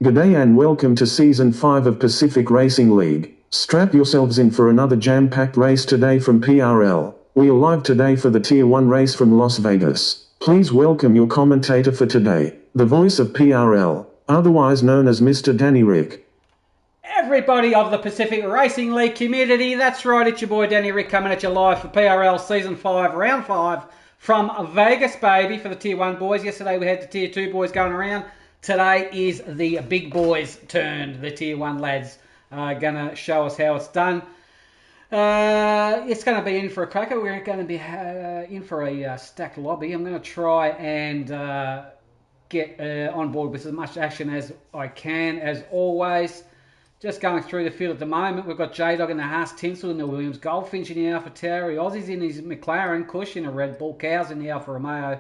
G'day and welcome to Season 5 of Pacific Racing League. Strap yourselves in for another jam-packed race today from PRL. We are live today for the Tier 1 race from Las Vegas. Please welcome your commentator for today, the voice of PRL, otherwise known as Mr. Danny Rick. Everybody of the Pacific Racing League community, that's right, it's your boy Danny Rick coming at you live for PRL Season 5, Round 5 from Vegas, baby, for the Tier 1 boys. Yesterday we had the Tier 2 boys going around. Today is the big boys' turn. The Tier 1 lads are going to show us how it's done. It's going to be in for a cracker. We're going to be in for a stacked lobby. I'm going to try and get on board with as much action as I can, as always. Just going through the field at the moment. We've got J-Dog in the Haas, Tinsel in the Williams, Goldfinch in the Alpha Tauri, Aussie's in his McLaren, Cush in a Red Bull, Cows in the Alfa Romeo,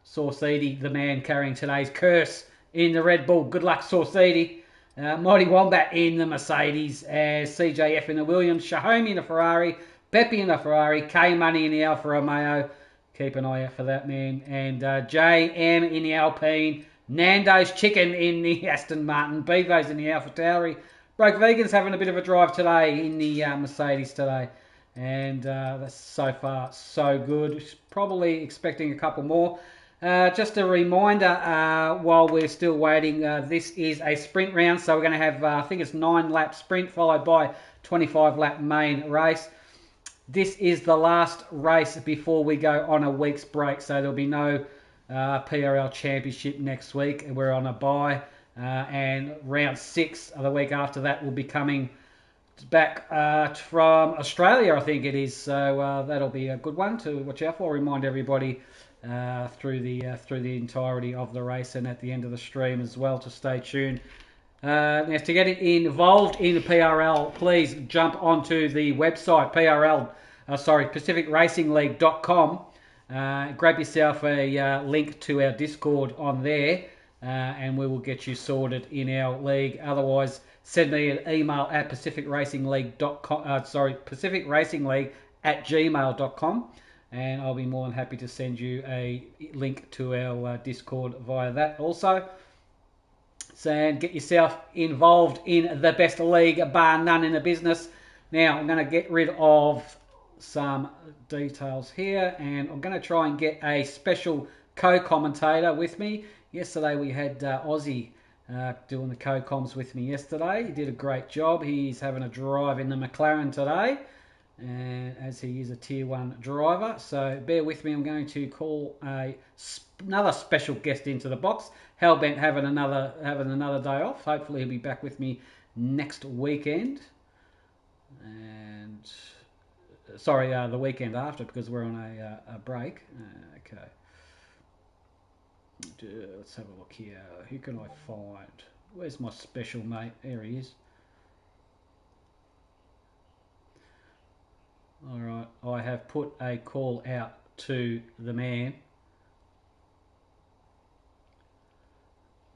Sauceedy, the man carrying today's curse, in the Red Bull. Good luck, Sauceedy. Mighty Wombat in the Mercedes, CJF in the Williams, Shahomey in the Ferrari, Peppy in the Ferrari, K-Money in the Alfa Romeo. Keep an eye out for that, man. And JM in the Alpine, Nando's Chicken in the Aston Martin, Bevo's in the Alpha Tauri. Broke Vegan's having a bit of a drive today in the Mercedes today. And that's so far so good. Probably expecting a couple more. Just a reminder, while we're still waiting, this is a sprint round, so we're going to have, I think it's 9-lap sprint followed by 25-lap main race. This is the last race before we go on a week's break, so there'll be no PRL Championship next week, and we're on a bye, and round 6 of the week after that will be coming back from Australia, I think it is, so that'll be a good one to watch out for. I'll remind everybody through the entirety of the race and at the end of the stream as well to stay tuned. Now, to get involved in the PRL, please jump onto the website pacificracingleague.com. Grab yourself a link to our Discord on there, and we will get you sorted in our league. Otherwise, send me an email at pacificracingleague@gmail.com. And I'll be more than happy to send you a link to our Discord via that also. So, and get yourself involved in the best league, bar none in the business. Now, I'm going to get rid of some details here, and I'm going to try and get a special co-commentator with me. Yesterday we had Aussie doing the co-coms with me yesterday. He did a great job. He's having a drive in the McLaren today. and as he is a Tier 1 driver. So bear with me, I'm going to call another special guest into the box. Hellbent having another day off. Hopefully he'll be back with me next weekend. And sorry, the weekend after, because we're on a break. Okay. Let's have a look here. Who can I find? Where's my special mate? There he is. All right, I have put a call out to the man.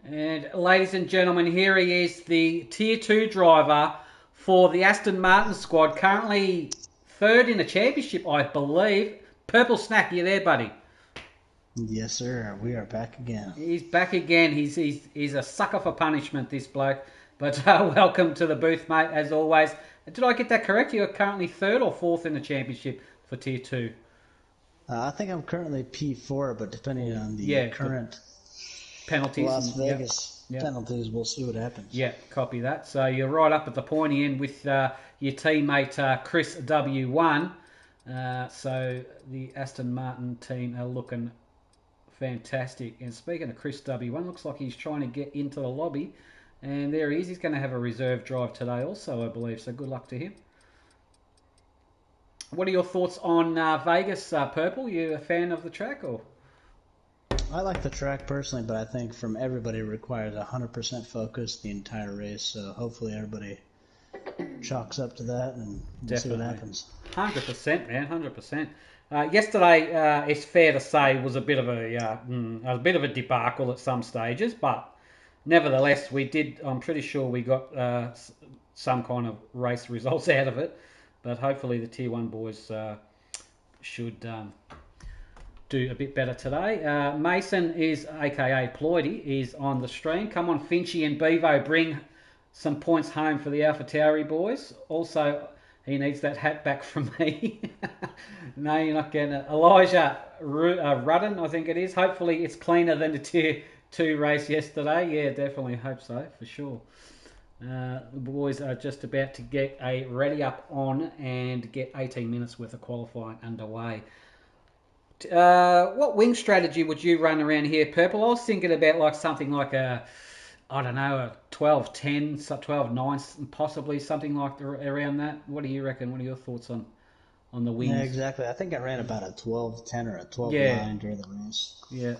And ladies and gentlemen, here he is, the Tier 2 driver for the Aston Martin squad, currently third in the championship, I believe. Purple Snack, you there, buddy? Yes, sir. We are back again. He's back again. He's a sucker for punishment, this bloke. But welcome to the booth, mate, as always. Did I get that correct? You're currently third or fourth in the championship for Tier 2? I think I'm currently P4, but depending on the current penalties, Las Vegas penalties, we'll see what happens. Yeah, copy that. So you're right up at the pointy end with your teammate Chris W1. So the Aston Martin team are looking fantastic. And speaking of Chris W1, looks like he's trying to get into the lobby. And there he is. He's going to have a reserve drive today also, I believe. So good luck to him. What are your thoughts on Vegas, Purple? You a fan of the track, or? I like the track personally, but I think from everybody it requires 100% focus the entire race. So hopefully everybody chalks up to that, and we'll see what happens. 100%, man, 100%. Yesterday, it's fair to say, was a bit of a debacle at some stages, but nevertheless, we did. I'm pretty sure we got some kind of race results out of it. But hopefully, the Tier 1 boys should do a bit better today. Mason is, aka Ploidy, is on the stream. Come on, Finchy and Bevo, bring some points home for the AlphaTauri boys. Also, he needs that hat back from me. No, you're not getting it. Elijah Rudden, I think it is. Hopefully, it's cleaner than the Tier 2 race yesterday. Yeah, definitely hope so, for sure. The boys are just about to get a ready up on and get 18 minutes worth of qualifying underway. What wing strategy would you run around here, Purple? I was thinking about like something like a 12-10, 12-9, possibly something like around that. What do you reckon? What are your thoughts on the wings? Yeah, exactly. I think I ran about a 12-10 or a 12-9 during the race. Yeah.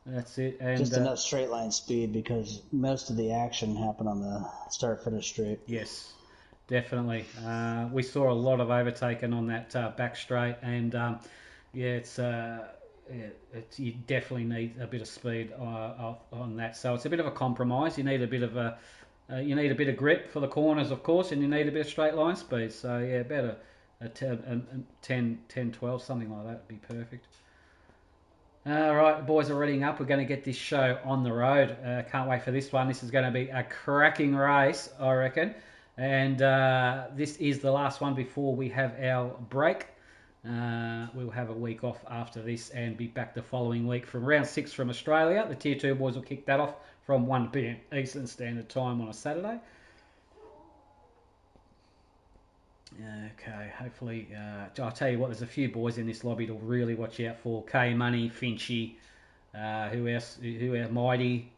That's it. And just enough straight line speed because most of the action happened on the start-finish straight. Yes, definitely. We saw a lot of overtaking on that back straight, and you definitely need a bit of speed on that. So it's a bit of a compromise. You need a bit of grip for the corners, of course, and you need a bit of straight line speed. So yeah, better a 10, 12, something like that would be perfect. All right, the boys are readying up. We're going to get this show on the road. Can't wait for this one. This is going to be a cracking race, I reckon. And this is the last one before we have our break. We'll have a week off after this and be back the following week from round 6 from Australia. The Tier 2 boys will kick that off from 1 p.m. Eastern Standard Time on a Saturday. Okay, hopefully, I'll tell you what, there's a few boys in this lobby to really watch out for. K-Money, Finchy, who else, Mighty,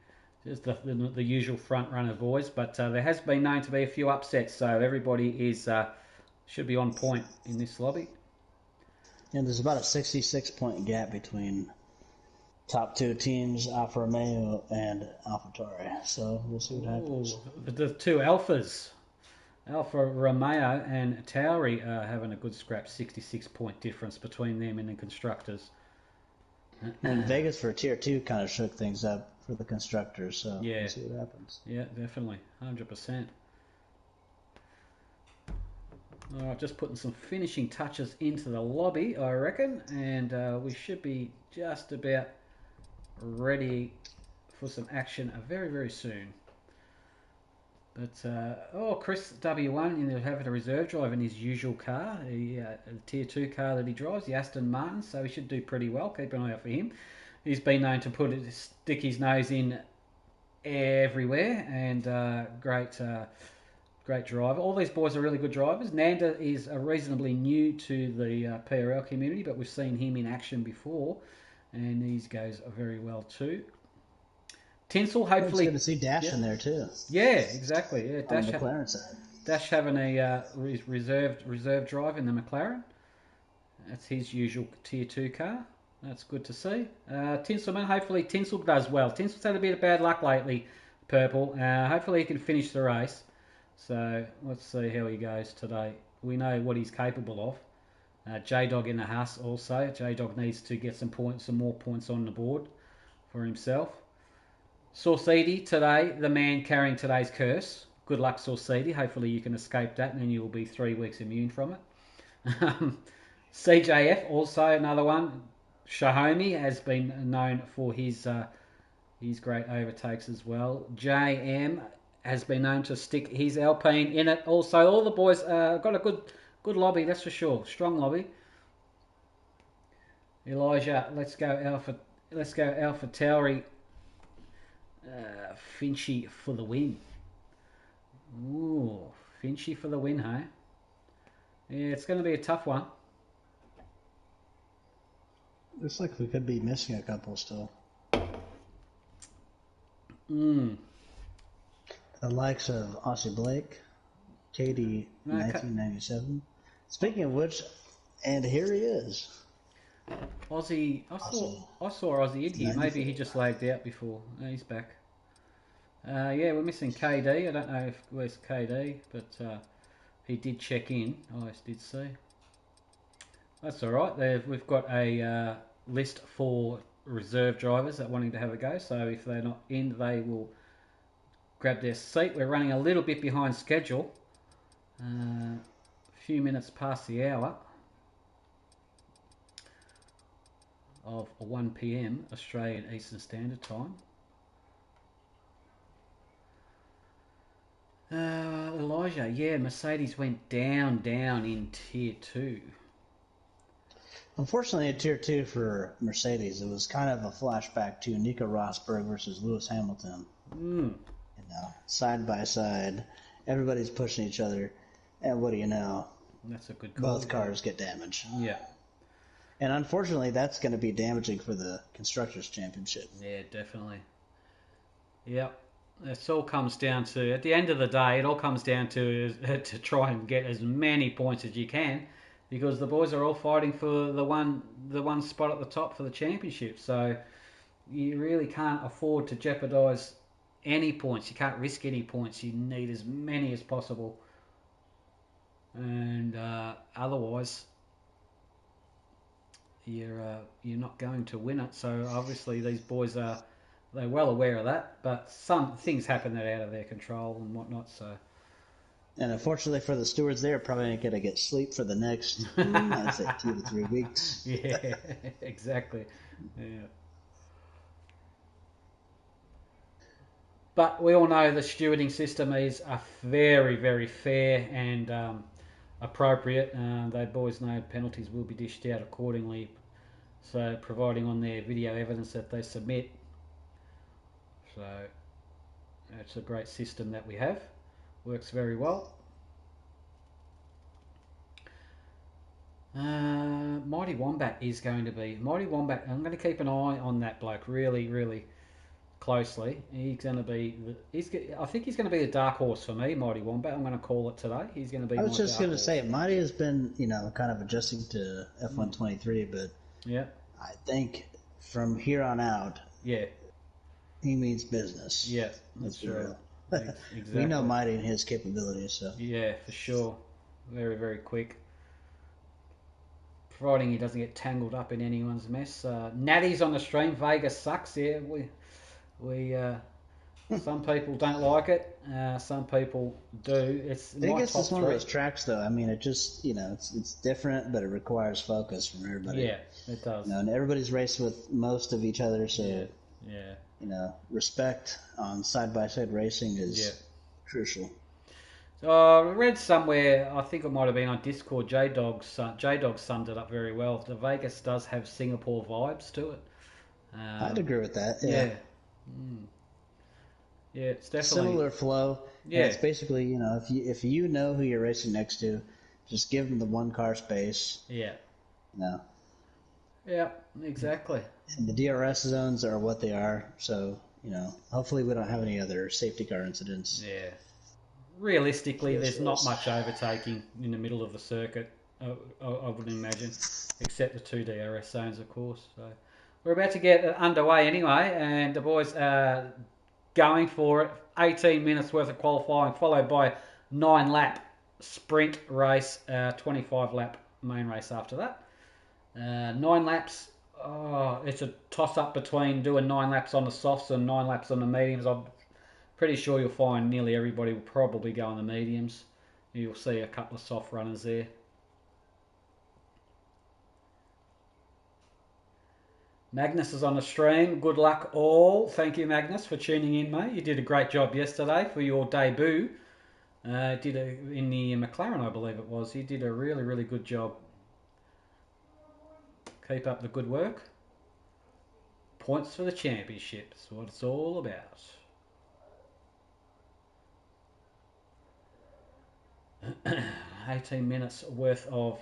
just the usual front runner boys. But there has been known to be a few upsets, so everybody should be on point in this lobby. And there's about a 66-point gap between top two teams, Alfa Romeo and AlphaTauri. So we'll see what happens. The two Alphas. Alfa Romeo and Tauri are having a good scrap, 66-point difference between them and the constructors. And Vegas for Tier 2 kind of shook things up for the constructors, so yeah. We'll see what happens. Yeah, definitely, 100%. All right, just putting some finishing touches into the lobby, I reckon, and we should be just about ready for some action very, very soon. But, Chris W1 having a reserve drive in his usual car, the Tier 2 car that he drives, the Aston Martin, so he should do pretty well. Keep an eye out for him. He's been known to stick his nose in everywhere, and great great driver. All these boys are really good drivers. Nanda is reasonably new to the PRL community, but we've seen him in action before, and he goes very well too. Tinsel, hopefully. It's good to see Dash in there too. Yeah, exactly. Yeah, on the McLaren side. Dash having a reserve drive in the McLaren. That's his usual Tier 2 car. That's good to see. Tinselman, hopefully Tinsel does well. Tinsel's had a bit of bad luck lately, Purple. Hopefully he can finish the race. So let's see how he goes today. We know what he's capable of. J-Dog in the Haas also. J-Dog needs to get some more points on the board for himself. Saucidi today, the man carrying today's curse. Good luck, Saucidi. Hopefully you can escape that and then you'll be 3 weeks immune from it. CJF, also another one. Shahomi has been known for his great overtakes as well. JM has been known to stick his Alpine in it. Also, all the boys got a good lobby, that's for sure. Strong lobby. Elijah, let's go Alpha Tauri. Finchy for the win. Ooh, Finchy for the win, hey? Yeah, it's going to be a tough one. Looks like we could be missing a couple still. The likes of Aussie Blake, Katie, 1997. Speaking of which, and here he is. Aussie, I saw Aussie in here. Maybe he just lagged out before. No, he's back. Yeah, we're missing KD. I don't know where's KD, but he did check in. I did see. That's all right. We've got a list for reserve drivers that are wanting to have a go. So if they're not in, they will grab their seat. We're running a little bit behind schedule. A few minutes past the hour of 1 p.m. Australian Eastern Standard Time. Elijah, yeah, Mercedes went down in Tier 2. Unfortunately, in Tier 2 for Mercedes, it was kind of a flashback to Nico Rosberg versus Lewis Hamilton. You know, side by side, everybody's pushing each other, and what do you know? That's a good call. Both cars get damaged. Yeah. And unfortunately, that's going to be damaging for the Constructors' Championship. Yeah, definitely. Yep. It all comes down to, at the end of the day, it all comes down to try and get as many points as you can, because the boys are all fighting for the one spot at the top for the championship. So you really can't afford to jeopardise any points. You can't risk any points. You need as many as possible. And otherwise, you're not going to win it. So obviously these boys they're well aware of that, but some things happen that are out of their control and whatnot. So, and unfortunately for the stewards, they're probably not going to get sleep for the next, I'd say, 2 to 3 weeks. Yeah, exactly. Yeah. But we all know the stewarding system is a very, very fair and appropriate. They boys know penalties will be dished out accordingly. So, providing on their video evidence that they submit. So, it's a great system that we have. Works very well. Mighty Wombat is going to be... Mighty Wombat, I'm going to keep an eye on that bloke really, really closely. He's going to be... I think he's going to be a dark horse for me, Mighty Wombat. I'm going to call it today. He's going to be I was just going to say, Mighty has been, kind of adjusting to F123, but yeah, I think from here on out... Yeah. He means business. Yeah, that's true. Exactly. We know Mighty and his capabilities, so. Yeah, for sure. Very, very quick. Providing he doesn't get tangled up in anyone's mess. Natty's on the stream. Vegas sucks. Yeah, we some people don't like it. Some people do. Vegas is one of those tracks, though. I mean, it just it's different, but it requires focus from everybody. Yeah, it does. And everybody's racing with most of each other, so yeah. Respect on side-by-side racing is crucial. So I read somewhere, I think it might have been on Discord, J-Dog summed it up very well. The Vegas does have Singapore vibes to it. I'd agree with that, yeah. Yeah, it's definitely similar flow. Yeah. And it's basically, you know, if you know who you're racing next to, just give them the one car space. Yeah. You know. Yeah, exactly. And the DRS zones are what they are, so you know. Hopefully, we don't have any other safety car incidents. Yeah. Realistically, there's not much overtaking in the middle of the circuit, I would imagine, except the two DRS zones, of course. So we're about to get underway anyway, and the boys are going for it. 18 minutes worth of qualifying, followed by 9-lap sprint race, 25-lap main race after that. 9 laps. Oh, it's a toss-up between doing 9 laps on the softs and 9 laps on the mediums. I'm pretty sure you'll find nearly everybody will probably go on the mediums. You'll see a couple of soft runners there. Magnus is on the stream. Good luck all. Thank you, Magnus, for tuning in, mate. You did a great job yesterday for your debut. In the McLaren, I believe it was. You did a really, really good job. Keep up the good work. Points for the championship is what it's all about. $18 minutes worth of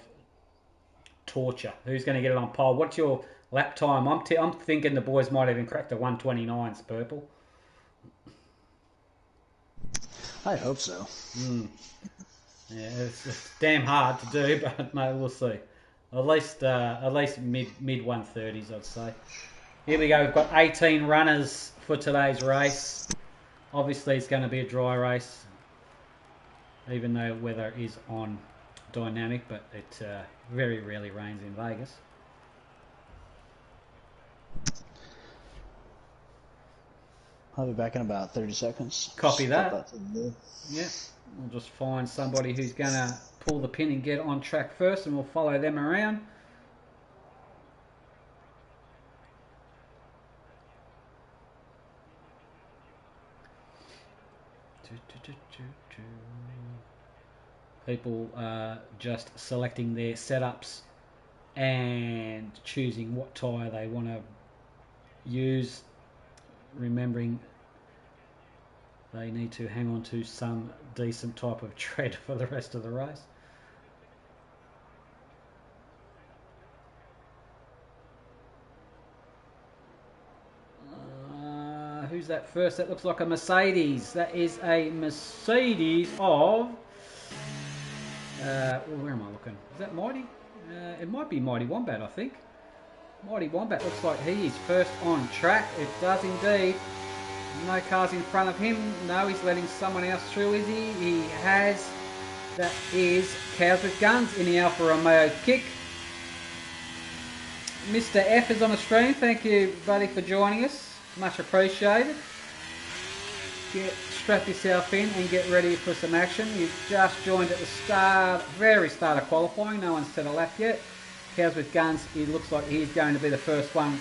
torture. Who's going to get it on pole? What's your lap time? I'm thinking the boys might even crack the 129s, Purple. I hope so. Yeah, it's damn hard to do, but mate, we'll see. At least mid 130s, I'd say. Here we go. We've got 18 runners for today's race. Obviously, it's going to be a dry race, even though weather is on dynamic, but it very rarely rains in Vegas. I'll be back in about 30 seconds. Copy that. Yeah, we'll just find somebody who's going to pull the pin and get on track first, and we'll follow them around. People are just selecting their setups and choosing what tyre they want to use, remembering they need to hang on to some decent type of tread for the rest of the race. Who's that first? That looks like a Mercedes. That is a Mercedes of... where am I looking? Is that Mighty? It might be Mighty Wombat, I think. Mighty Wombat looks like he is first on track. It does indeed. No cars in front of him. No, he's letting someone else through, is he? He has. That is Cows with Guns in the Alfa Romeo kick. Mr. F is on the stream. Thank you, buddy, for joining us. Much appreciated. Strap yourself in and get ready for some action. You've just joined at the very start of qualifying. No one's set a lap yet. Cows with Guns, it looks like he's going to be the first one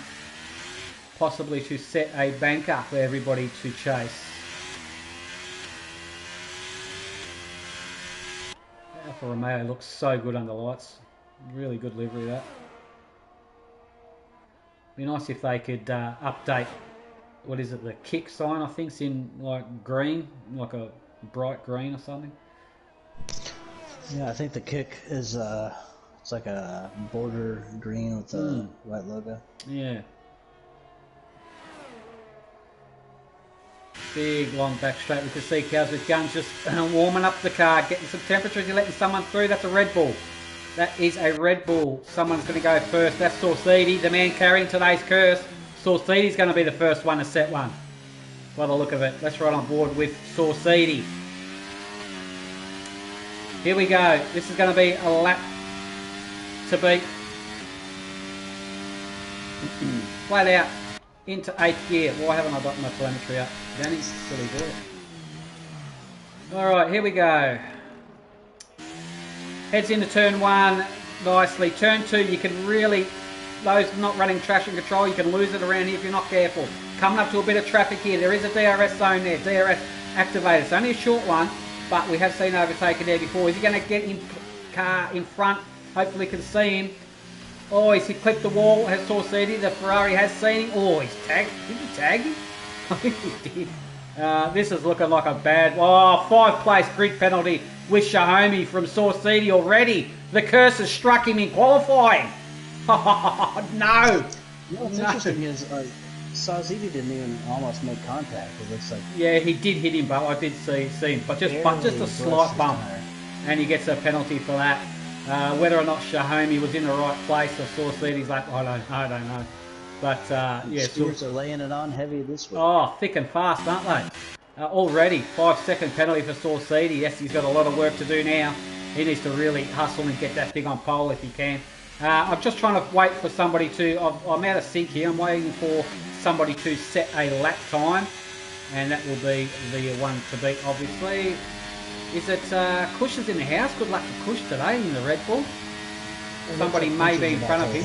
possibly to set a banker for everybody to chase. Alfa Romeo looks so good under lights. Really good livery, that. Be nice if they could update, what is it, the kick sign, I think, is in like green, like a bright green or something. Yeah, I think the kick is it's like a border green with the white logo. Yeah. Big long back straight. We can see Cows with Guns just warming up the car, getting some temperature. You're letting someone through. That's a Red Bull. That is a Red Bull. Someone's going to go first. That's Saucidi, the man carrying today's curse. Saucidi's going to be the first one to set one. By the look of it. Let's ride on board with Saucidi. Here we go. This is going to be a lap to beat. Flat out into 8th gear. Why haven't I got my telemetry up? Danny, silly boy. Alright, here we go. Heads into turn 1 nicely. Turn 2, you can really, those not running traction control, you can lose it around here if you're not careful. Coming up to a bit of traffic here. There is a DRS zone there. DRS activated. It's only a short one, but we have seen overtaken there before. Is he going to get in car in front? Hopefully can see him. Oh, he's clipped the wall. Has Saucidi. The Ferrari has seen him. Oh, he's tagged. Did he tag him? I think he did. This is looking like a bad... Oh, 5-place grid penalty with Shahomi from Saucedi already. The curse has struck him in qualifying. Oh, no. You know what's interesting is Saucedi didn't even almost make contact. It looks like... Yeah, he did hit him, but I did see him. But just a slight bump. And he gets a penalty for that. Whether or not Shahomi was in the right place or Saucedi's like, I don't know. But, yeah. Stewards are laying it on heavy this week. Oh, thick and fast, aren't they? Already, 5-second penalty for Saucedi. Yes, he's got a lot of work to do now. He needs to really hustle and get that thing on pole if he can. I'm just trying to wait for somebody to... I'm out of sync here. I'm waiting for somebody to set a lap time. And that will be the one to beat, obviously. Is it Cush's in the house? Good luck to Cush today in the Red Bull. Somebody may be in front of him.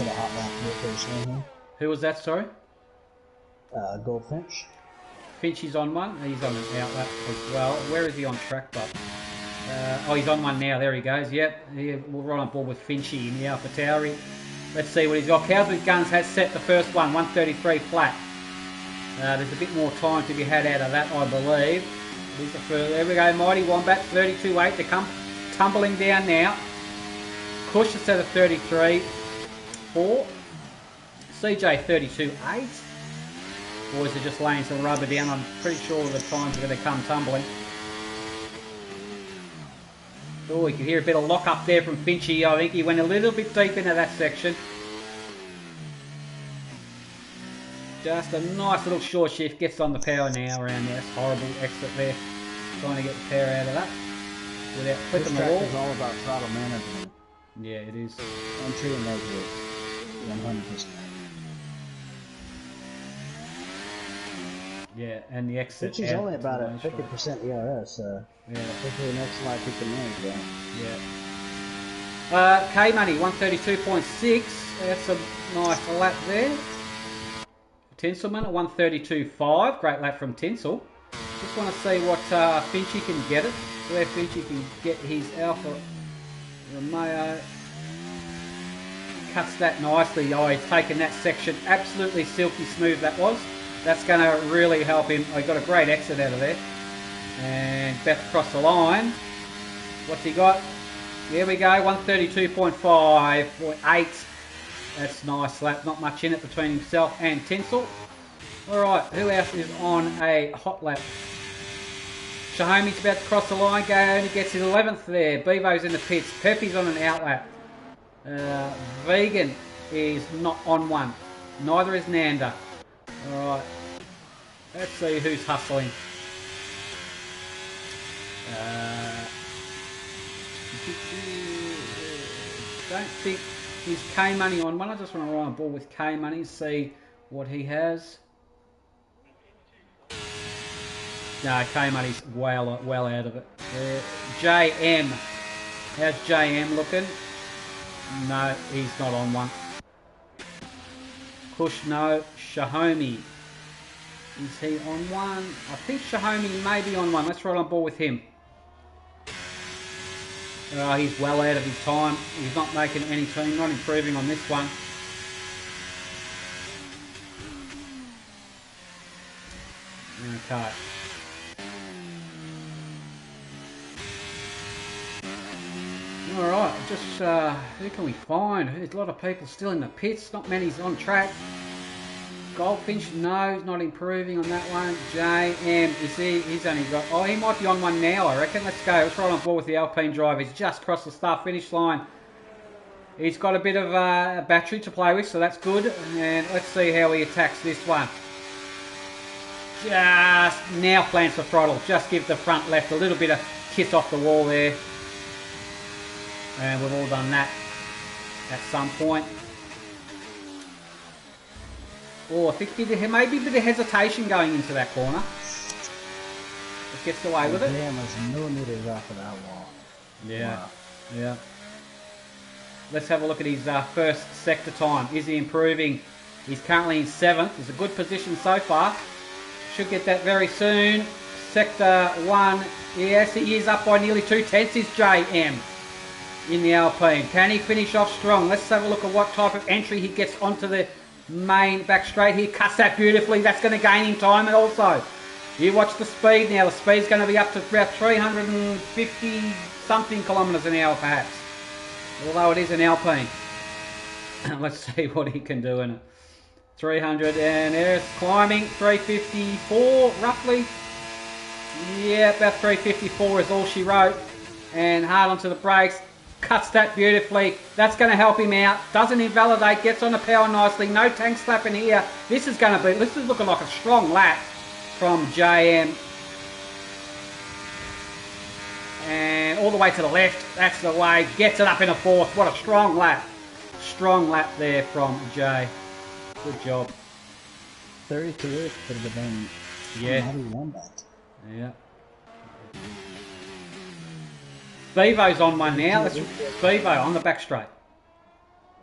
Who was that, sorry? Goldfinch. Finch is on one. He's on an outlap as well. Where is he on track, but? Oh, he's on one now. There he goes. Yep. We're right on board with Finchy in the Alpha Tauri. Let's see what he's got. Cows with Guns has set the first one, 133 flat. There's a bit more time to be had out of that, I believe. There we go, Mighty Wombat, 32.8. They come tumbling down now. Cush has set a 33.4. CJ 32.8. Boys are just laying some rubber down. I'm pretty sure the times are going to come tumbling. Oh, you can hear a bit of lock up there from Finchy. I think he went a little bit deep into that section. Just a nice little short shift. Gets on the power now around there. That's horrible exit there. Trying to get the power out of that without flipping the wall. This track is all about throttle management. Yeah, it is. Entry and exit. 100%. Yeah, and the exit. Which is only about a 50% ERS. Yeah. Hopefully the next lap he can manage that. Yeah. K-Money, 132.6. That's a nice lap there. Tinselman at 132.5. Great lap from Tinsel. Just want to see what Finchy can get it. Where Finchy can get his Alpha Romeo. Cuts that nicely. Oh, he's taken that section. Absolutely silky smooth that was. That's going to really help him. I got a great exit out of there. And back across the line. What's he got? There we go. 132.5.8. That's nice lap. Not much in it between himself and Tinsel. Alright, who else is on a hot lap? Shahomi's about to cross the line. He gets his 11th there. Bevo's in the pits. Pepe's on an outlap. Vegan is not on one. Neither is Nanda. Alright. Let's see who's hustling. Don't think he's K-Money on one. I just want to ride on board with K-Money, see what he has. No, K-Money's well out of it. JM. How's JM looking? No, he's not on one. Kush, no. Shahomi. Is he on one? I think Shahomi may be on one. Let's ride on board with him. He's well out of his time. He's not making any team, not improving on this one. Okay. Alright, just who can we find? There's a lot of people still in the pits, not many's on track. Goldfinch, no, he's not improving on that one. JM, is he's only got, oh, he might be on one now, I reckon. Let's go, let's ride on board with the Alpine driver. He's just crossed the start-finish line. He's got a bit of a battery to play with, so that's good. And let's see how he attacks this one. Just now plants the throttle. Just give the front left a little bit of kiss off the wall there. And we've all done that at some point. Oh, I think there may be a bit of hesitation going into that corner. Just gets away with it. Damn, was millimeters off of that wall. Yeah, wow. Yeah. Let's have a look at his first sector time. Is he improving? He's currently in 7th. It's a good position so far. Should get that very soon. Sector 1. Yes, he is up by nearly 2/10 is JM in the Alpine. Can he finish off strong? Let's have a look at what type of entry he gets onto the main back straight. He cuts that beautifully. That's going to gain him time. And also You watch the speed now. The speed's going to be up to about 350 something kilometres an hour perhaps. Although it is an Alpine. Let's see what he can do in it. 300 and there's climbing. 354 roughly. Yeah, about 354 is all she wrote. And hard onto the brakes. Cuts that beautifully. That's going to help him out. Doesn't invalidate. Gets on the power nicely. No tank slap in here. This is looking like a strong lap from JM. And all the way to the left. That's the way. Gets it up in a fourth. What a strong lap. Strong lap there from Jay. Good job. 32 could have been. Yeah. How do you won that? Yeah. Bevo's on one now. That's Bevo on the back straight.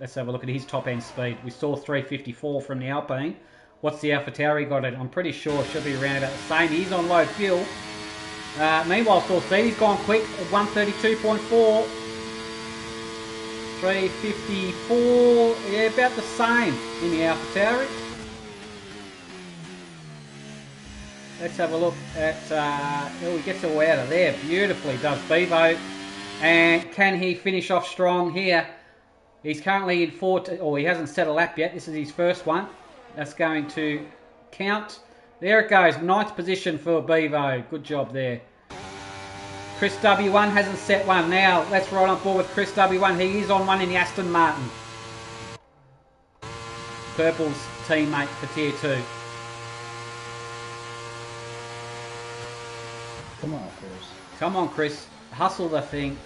Let's have a look at his top end speed. We saw 354 from the Alpine. What's the AlphaTauri got it? I'm pretty sure it should be around about the same. He's on low fuel. Meanwhile, Sorcede's gone quick at 132.4. 354. Yeah, about the same in the AlphaTauri. Let's have a look at, he gets away out of there. Beautifully does Bevo. And can he finish off strong here? He's currently in fourth, or he hasn't set a lap yet. This is his first one. That's going to count. There it goes, 9th position for Bevo. Good job there. Chris W1 hasn't set one. Now, let's ride on board with Chris W1. He is on one in the Aston Martin. Purple's teammate for Tier 2. Come on, Chris. Come on, Chris. Hustle the thing.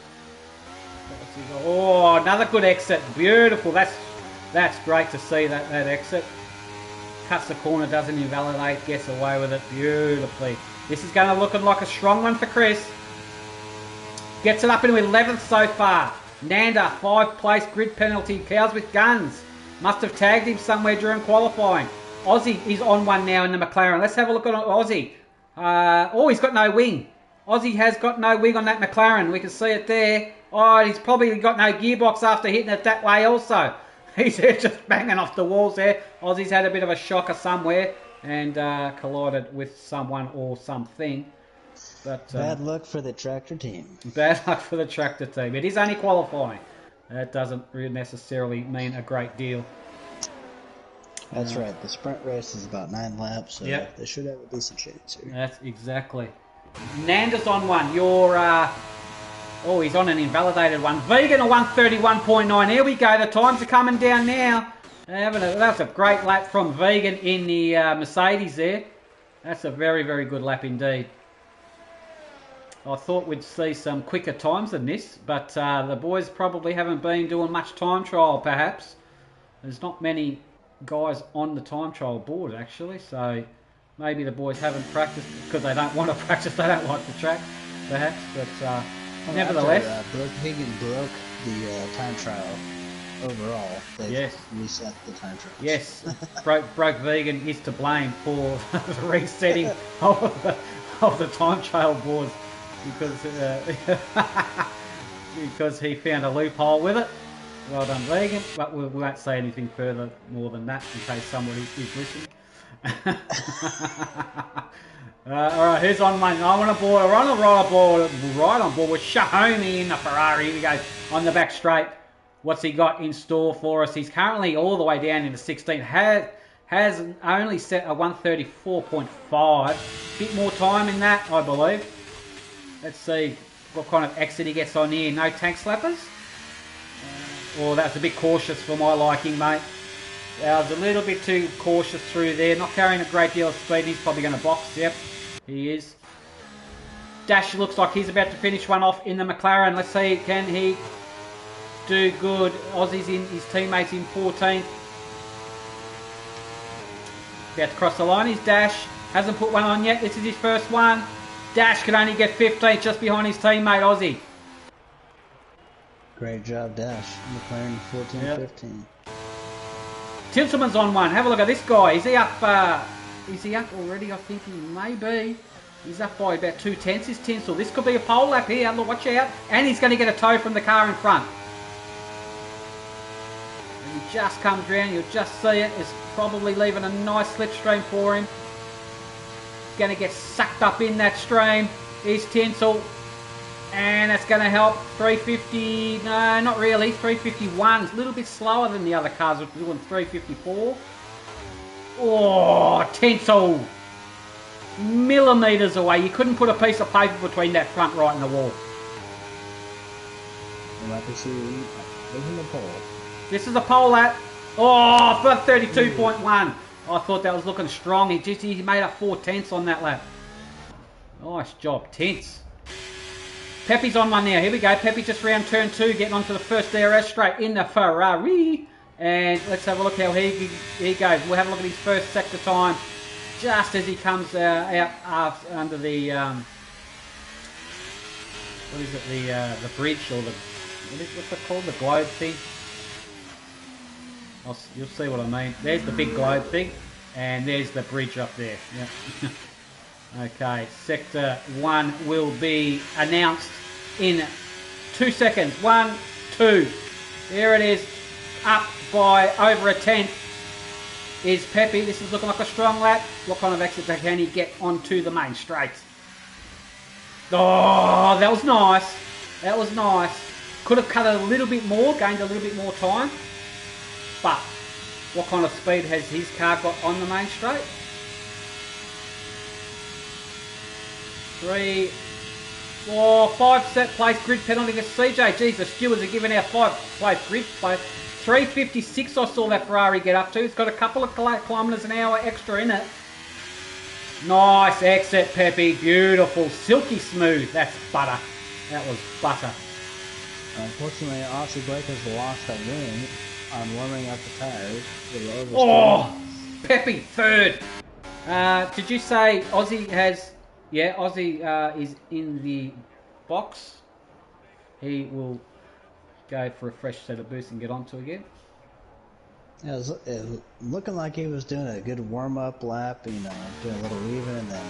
Oh, another good exit. Beautiful. That's great to see that exit. Cuts the corner, doesn't invalidate, gets away with it beautifully. This is going to look like a strong one for Chris. Gets it up into 11th so far. Nanda, 5th place, grid penalty. Cows with guns. Must have tagged him somewhere during qualifying. Aussie is on one now in the McLaren. Let's have a look at Aussie. Oh, he's got no wing. Aussie has got no wing on that McLaren. We can see it there. Oh, he's probably got no gearbox after hitting it that way also. He's just banging off the walls there. Aussie's had a bit of a shocker somewhere and collided with someone or something. But bad luck for the tractor team. Bad luck for the tractor team. It is only qualifying. That doesn't really necessarily mean a great deal. That's right. The sprint race is about 9 laps, so yep. They should have a decent chance here. That's exactly. Nanda's on one. You're... oh, he's on an invalidated one. Vegan a 131.9. Here we go. The times are coming down now. That's a great lap from Vegan in the Mercedes there. That's a very, very good lap indeed. I thought we'd see some quicker times than this, but the boys probably haven't been doing much time trial, perhaps. There's not many guys on the time trial board, actually, so maybe the boys haven't practiced because they don't want to practice. They don't like the track, perhaps, but nevertheless. After Vegan broke the time trial overall, they reset the time trial. Yes, broke Vegan is to blame for the resetting of the time trial boards. Because he found a loophole with it. Well done, Vegan. But we won't say anything further more than that in case somebody is listening. All right, who's on one? I'm on a board. We're on a right on board with Shahoni in the Ferrari. Here we go on the back straight. What's he got in store for us? He's currently all the way down into 16. Has only set a 134.5. Bit more time in that, I believe. Let's see what kind of exit he gets on here. No tank slappers? Oh, that's a bit cautious for my liking, mate. I was a little bit too cautious through there. Not carrying a great deal of speed. He's probably going to box. Yep, he is. Dash looks like he's about to finish one off in the McLaren. Let's see, can he do good? Aussie's in, his teammates in 14th. About to cross the line. His Dash hasn't put one on yet. This is his first one. Dash can only get 15th just behind his teammate Aussie. Great job, Dash. McLaren 14, yep. 15. Tinselman's on one. Have a look at this guy. Is he up? Is he up already? I think he may be. He's up by about 2/10 is Tinsel. This could be a pole lap here. Look, watch out. And he's going to get a tow from the car in front. And he just comes round. You'll just see it. It's probably leaving a nice slipstream for him. going to get sucked up in that stream is Tinsel. And that's going to help. 350, no, not really. 351's a little bit slower than the other cars, which are doing 354. Oh, Tinsel. Millimeters away. You couldn't put a piece of paper between that front right and the wall. This is a pole lap. Oh, for 32.1. I thought that was looking strong. He made up 4/10 on that lap. Nice job, Tints. Pepe's on one now. Here we go. Pepe just round turn 2, getting onto the first DRS straight in the Ferrari. And let's have a look how he goes. We'll have a look at his first sector time just as he comes out under the what is it? The bridge or what's it called? The globe thing. You'll see what I mean. There's the big globe thing, and there's the bridge up there. Yep. Okay, Sector 1 will be announced in 2 seconds. 1, 2. There it is. Up by over a 10th is Pepe. This is looking like a strong lap. What kind of exit can he get onto the main straight? Oh, that was nice. That was nice. Could have cut it a little bit more, gained a little bit more time. But what kind of speed has his car got on the main straight? 3, 4, 5 set place grid penalty to CJ. Geez, the stewards are giving out 5 place grid play. 356 I saw that Ferrari get up to. It's got a couple of kilometres an hour extra in it. Nice exit, Pepe. Beautiful. Silky smooth. That's butter. That was butter. Unfortunately, Aussie Blake has lost a win on warming up the tires. Oh, Pepe, third. Did you say Aussie has... Yeah, Aussie is in the box. He will go for a fresh set of boosts and get onto again. It was looking like he was doing a good warm-up lap, you know, doing a little weaving, and then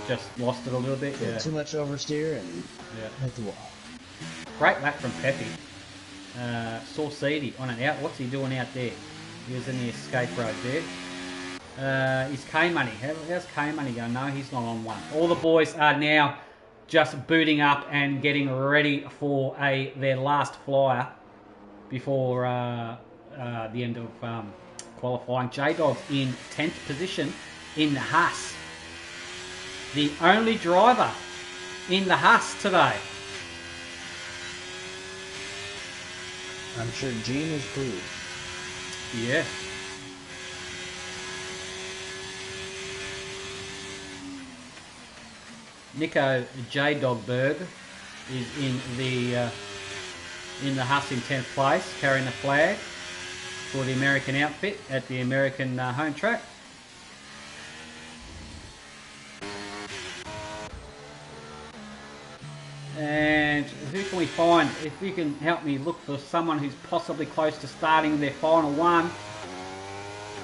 just lost it a little bit. Yeah. Too much oversteer and hit the wall. Great lap from Pepe. Saw Seedy on an out. What's he doing out there? He was in the escape road there. Is K-Money? How's K-Money going? No, he's not on one. All the boys are now just booting up and getting ready for their last flyer before the end of qualifying. J-Dog's in 10th position in the Haas. The only driver in the Haas today. I'm sure Gene is pleased. Yeah. Nico J-Dogberg is in the Haas in 10th place, carrying the flag for the American outfit at the American home track. And who can we find? If you can help me look for someone who's possibly close to starting their final one.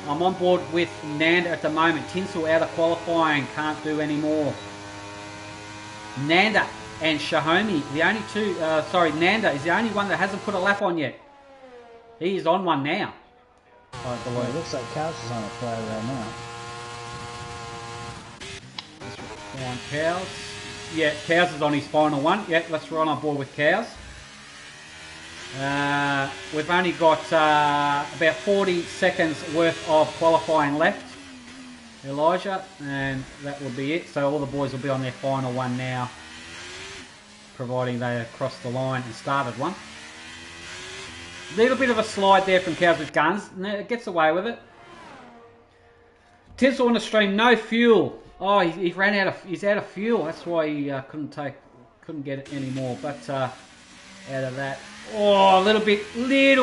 I'm on board with Nanda at the moment. Tinsel out of qualifying, can't do any more. Nanda and Shahomi, the only two, Nanda is the only one that hasn't put a lap on yet. He is on one now. Well, it looks like Cows is on a fly right now. Let's find Cows. Yeah, Cows is on his final one. Yeah, let's run on board with Cows. We've only got about 40 seconds worth of qualifying left, Elijah, and that will be it. So all the boys will be on their final one now, providing they crossed the line and started one. Little bit of a slide there from Cows with Guns. It gets away with it. Tinsel on the stream, no fuel. Oh, he ran out of. He's out of fuel. That's why he couldn't get it anymore. But out of that, oh, a little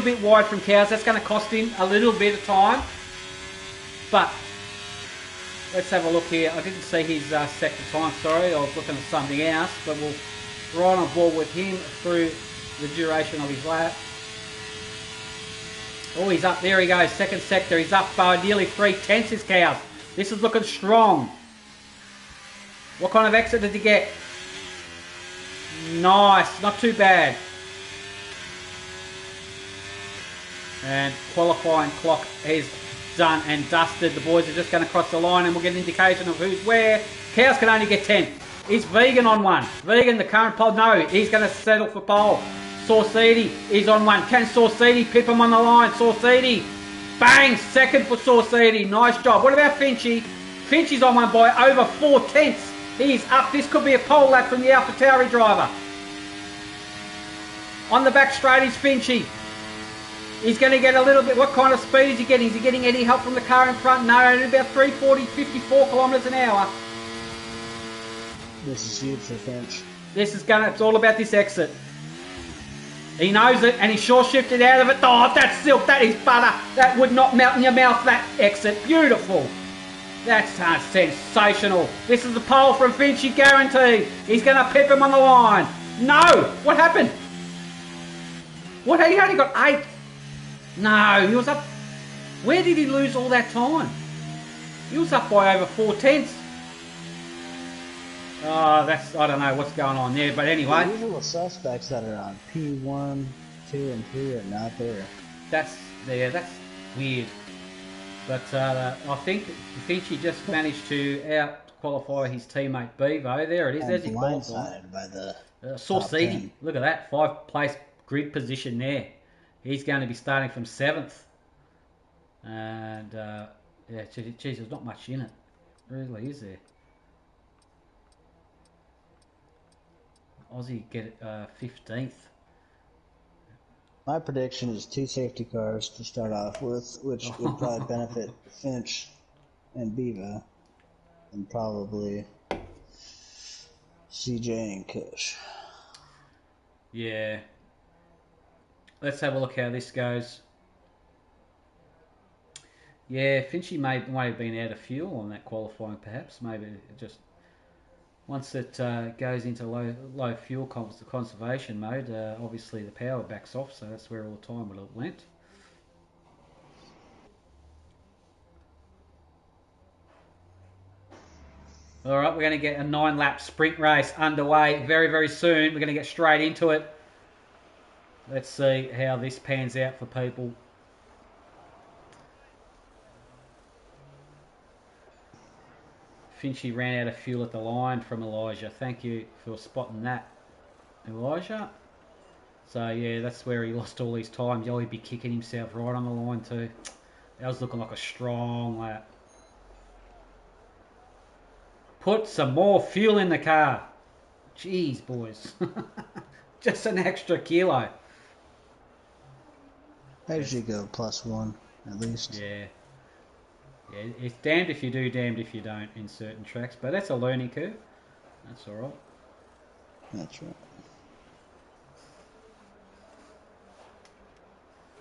bit wide from Cows. That's going to cost him a little bit of time. But let's have a look here. I didn't see his sector time. Sorry, I was looking at something else. But we'll ride on board with him through the duration of his lap. Oh, he's up. There he goes. Second sector. He's up by nearly 3/10 his Cows. This is looking strong. What kind of exit did he get? Nice. Not too bad. And qualifying clock is done and dusted. The boys are just going to cross the line and we'll get an indication of who's where. Cows can only get 10. Is Vegan on one? Vegan, the current pole? No, he's going to settle for pole. Sauceedy is on one. Can Sauceedy pip him on the line? Sauceedy, bang, second for Sauceedy. Nice job. What about Finchy? Finchy's on one by over 4/10. He's up. This could be a pole lap from the AlphaTauri driver. On the back straight is Finchy. He's going to get a little bit. What kind of speed is he getting? Is he getting any help from the car in front? No, about 340, 54 kilometres an hour. This is huge for Finch. It's all about this exit. He knows it, and he sure shifted out of it. Oh, that's silk. That is butter. That would not melt in your mouth, that exit. Beautiful. That's sensational. This is the pole from Finchy, guaranteed. He's going to pip him on the line. No. What happened? What? He only got 8. No, he was up. Where did he lose all that time? He was up by over 4/10. Oh, I don't know what's going on there, but anyway. The usual suspects that are on P1, 2, and 3 are not there. That's weird. But I think Finchy just managed to out-qualify his teammate Bevo. There it is. There's his blindsided by the Sauceedy. Look at that. 5th-place grid position there. He's going to be starting from 7th. And, yeah, geez, there's not much in it. Really, is there? Aussie get 15th. My prediction is 2 safety cars to start off with, which would probably benefit Finch and Bevo, and probably CJ and Kush. Yeah. Let's have a look how this goes. Yeah, Finchy may have been out of fuel on that qualifying, perhaps. Maybe just once it goes into low fuel conservation mode, obviously the power backs off, so that's where all the time it went. All right, we're going to get a 9-lap sprint race underway very, very soon. We're going to get straight into it. Let's see how this pans out for people. Finchy ran out of fuel at the line from Elijah. Thank you for spotting that, Elijah. So, yeah, that's where he lost all his time. He'd be kicking himself right on the line too. That was looking like a strong lap. Put some more fuel in the car. Jeez, boys. Just an extra kilo. I usually go +1, at least. Yeah. Yeah, it's damned if you do, damned if you don't in certain tracks. But that's a learning curve. That's all right. That's right.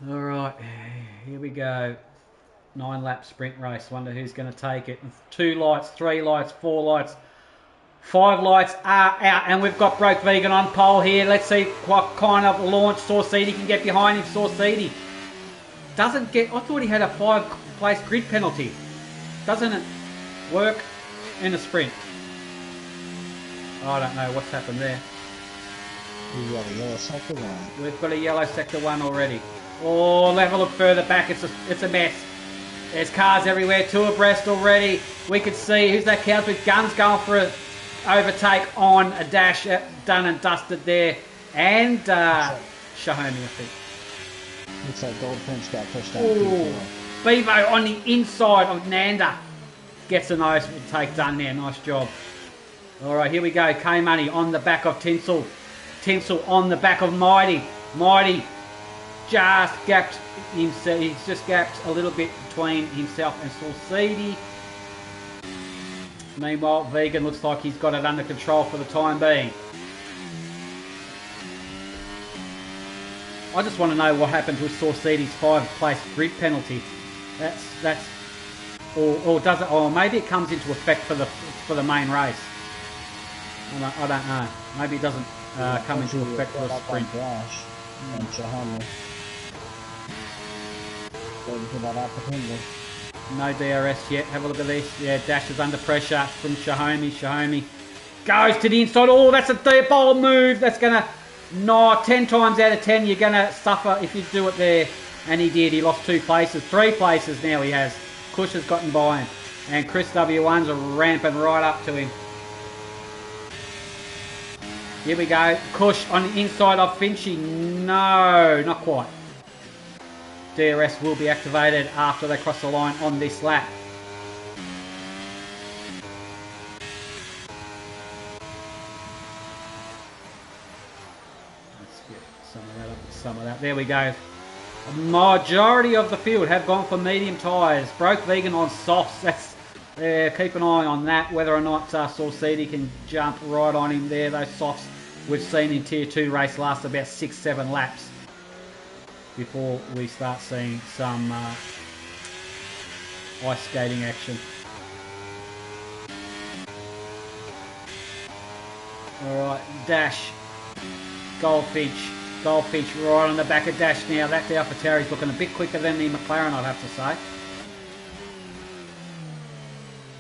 All right, here we go. 9-lap sprint race. Wonder who's going to take it. 2 lights, 3 lights, 4 lights, 5 lights are out, and we've got Broke Vegan on pole here. Let's see what kind of launch Sauceedy can get behind him. Sauceedy doesn't get. I thought he had a 5-place grid penalty. Doesn't it work in a sprint? I don't know what's happened there. We've got a yellow sector 1. We've got a yellow sector 1 already. Oh, let's have a look further back. It's a mess. There's cars everywhere, 2 abreast already. We could see who's that counts with guns going for an overtake on a dash, done and dusted there. And Shahami, I think. Looks like Goldfinch got pushed out. Ooh, Bevo on the inside of Nanda. Gets a nice take done there. Nice job. All right, here we go. K-Money on the back of Tinsel. Tinsel on the back of Mighty. Mighty just gapped himself. He's just gapped a little bit between himself and Sauceedy. Meanwhile, Vegan looks like he's got it under control for the time being. I just want to know what happened with Saucedy's 5-place grid penalty. Or does it? Or maybe it comes into effect for the main race. I don't know. Maybe it doesn't come into effect for the sprint. Dash and Shahami. Waiting for that opportunity. No DRS yet. Have a look at this. Yeah, Dash is under pressure from Shahami. Shahami goes to the inside. Oh, that's a bold move. That's going to... No, 10 times out of 10 you're going to suffer if you do it there. And he did. He lost 2 places. 3 places now he has. Kush has gotten by him. And Chris W1's ramping right up to him. Here we go. Kush on the inside of Finchy. No, not quite. DRS will be activated after they cross the line on this lap. Let's get some of that up and some of that. There we go. A majority of the field have gone for medium tyres. Broke Vegan on softs. That's keep an eye on that, whether or not Saucidi can jump right on him there. Those softs we've seen in Tier 2 race last about 6-7 laps before we start seeing some ice skating action. Alright, Dash, Goldfinch right on the back of Dash now. That AlphaTauri's looking a bit quicker than the McLaren, I'd have to say.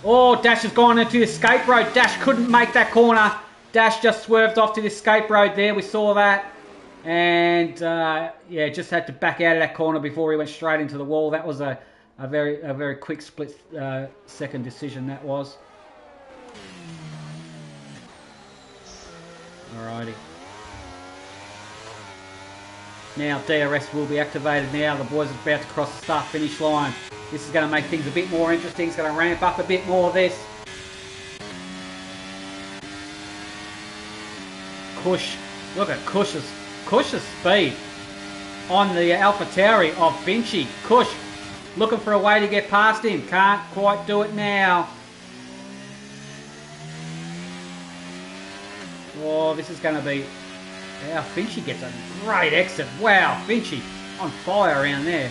Oh, Dash has gone into the escape road. Dash couldn't make that corner. Dash just swerved off to the escape road there. We saw that. And, yeah, just had to back out of that corner before he went straight into the wall. That was a very quick split second decision, that was. Alrighty. Now DRS will be activated now. The boys are about to cross the start-finish line. This is going to make things a bit more interesting. It's going to ramp up a bit more of this. Kush. Look at Kush's speed on the AlphaTauri of Finchy. Kush looking for a way to get past him. Can't quite do it now. Oh, this is going to be... Wow, Finchy gets a great exit. Wow, Finchy on fire around there.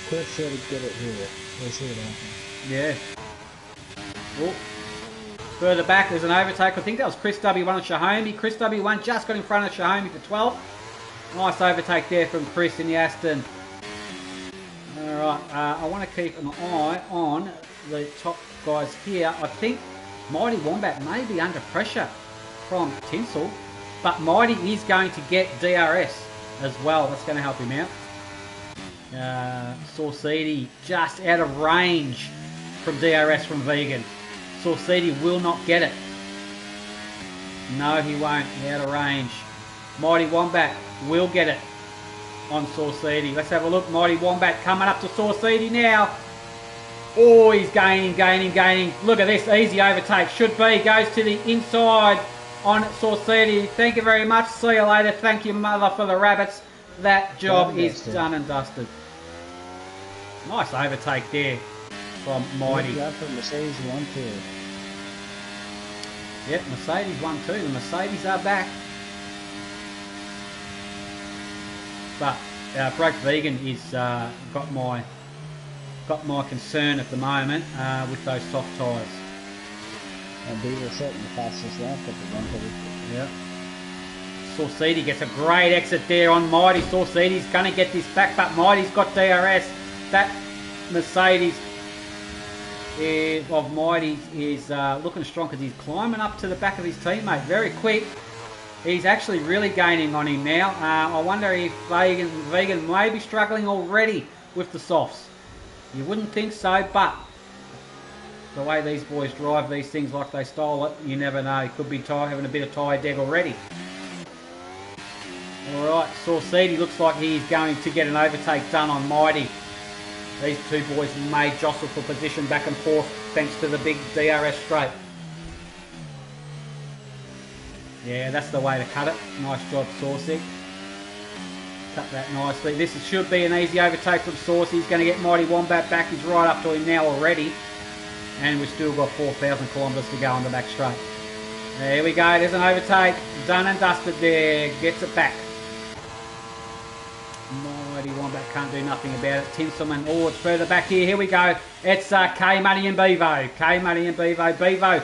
Kush should get it here. We'll see what happens. Yeah. Oh. Further back, there's an overtake. I think that was Chris W1 and Shahomey. Chris W1 just got in front of Shahomey for 12. Nice overtake there from Chris in the Aston. Alright, I want to keep an eye on the top guys here. I think Mighty Wombat may be under pressure from Tinsel, but Mighty is going to get DRS as well. That's going to help him out. Saucidi just out of range from DRS from Vegan. Saucidi will not get it. No, he won't. He's out of range. Mighty Wombat will get it on Saucidi. Let's have a look. Mighty Wombat coming up to Saucidi now. Oh, he's gaining. Look at this. Easy overtake. Should be. Goes to the inside on Saucidi. Thank you very much. See you later. Thank you, mother, for the rabbits. That job is done and dusted. Nice overtake there from Mighty. Got from Mercedes 1-2. Yep, Mercedes 1-2. The Mercedes are back. But Broke Vegan is got my concern at the moment with those soft tyres. And Beaver setting the fastest lap at the 132. Yep. Saucidi gets a great exit there on Mighty. Saucidi's going to get this back, but Mighty's got DRS. That Mercedes of Mighty is looking strong because he's climbing up to the back of his teammate very quick. He's actually really gaining on him now. I wonder if Vegan may be struggling already with the softs. You wouldn't think so, but the way these boys drive these things like they stole it, you never know. He could be having a bit of tyre deg already. Alright, Saucidi looks like he's going to get an overtake done on Mighty. These two boys may jostle for position back and forth thanks to the big DRS straight. Yeah, that's the way to cut it. Nice job, Saucy. Cut that nicely. This should be an easy overtake from Saucy. He's going to get Mighty Wombat back. He's right up to him now already. And we've still got 4,000 kilometres to go on the back straight. There we go. There's an overtake. Done and dusted there. Gets it back. Mighty Wombat can't do nothing about it. Tinselman. Oh, it's further back here. Here we go. It's K-Money and Bevo. K-Money and Bevo. Bevo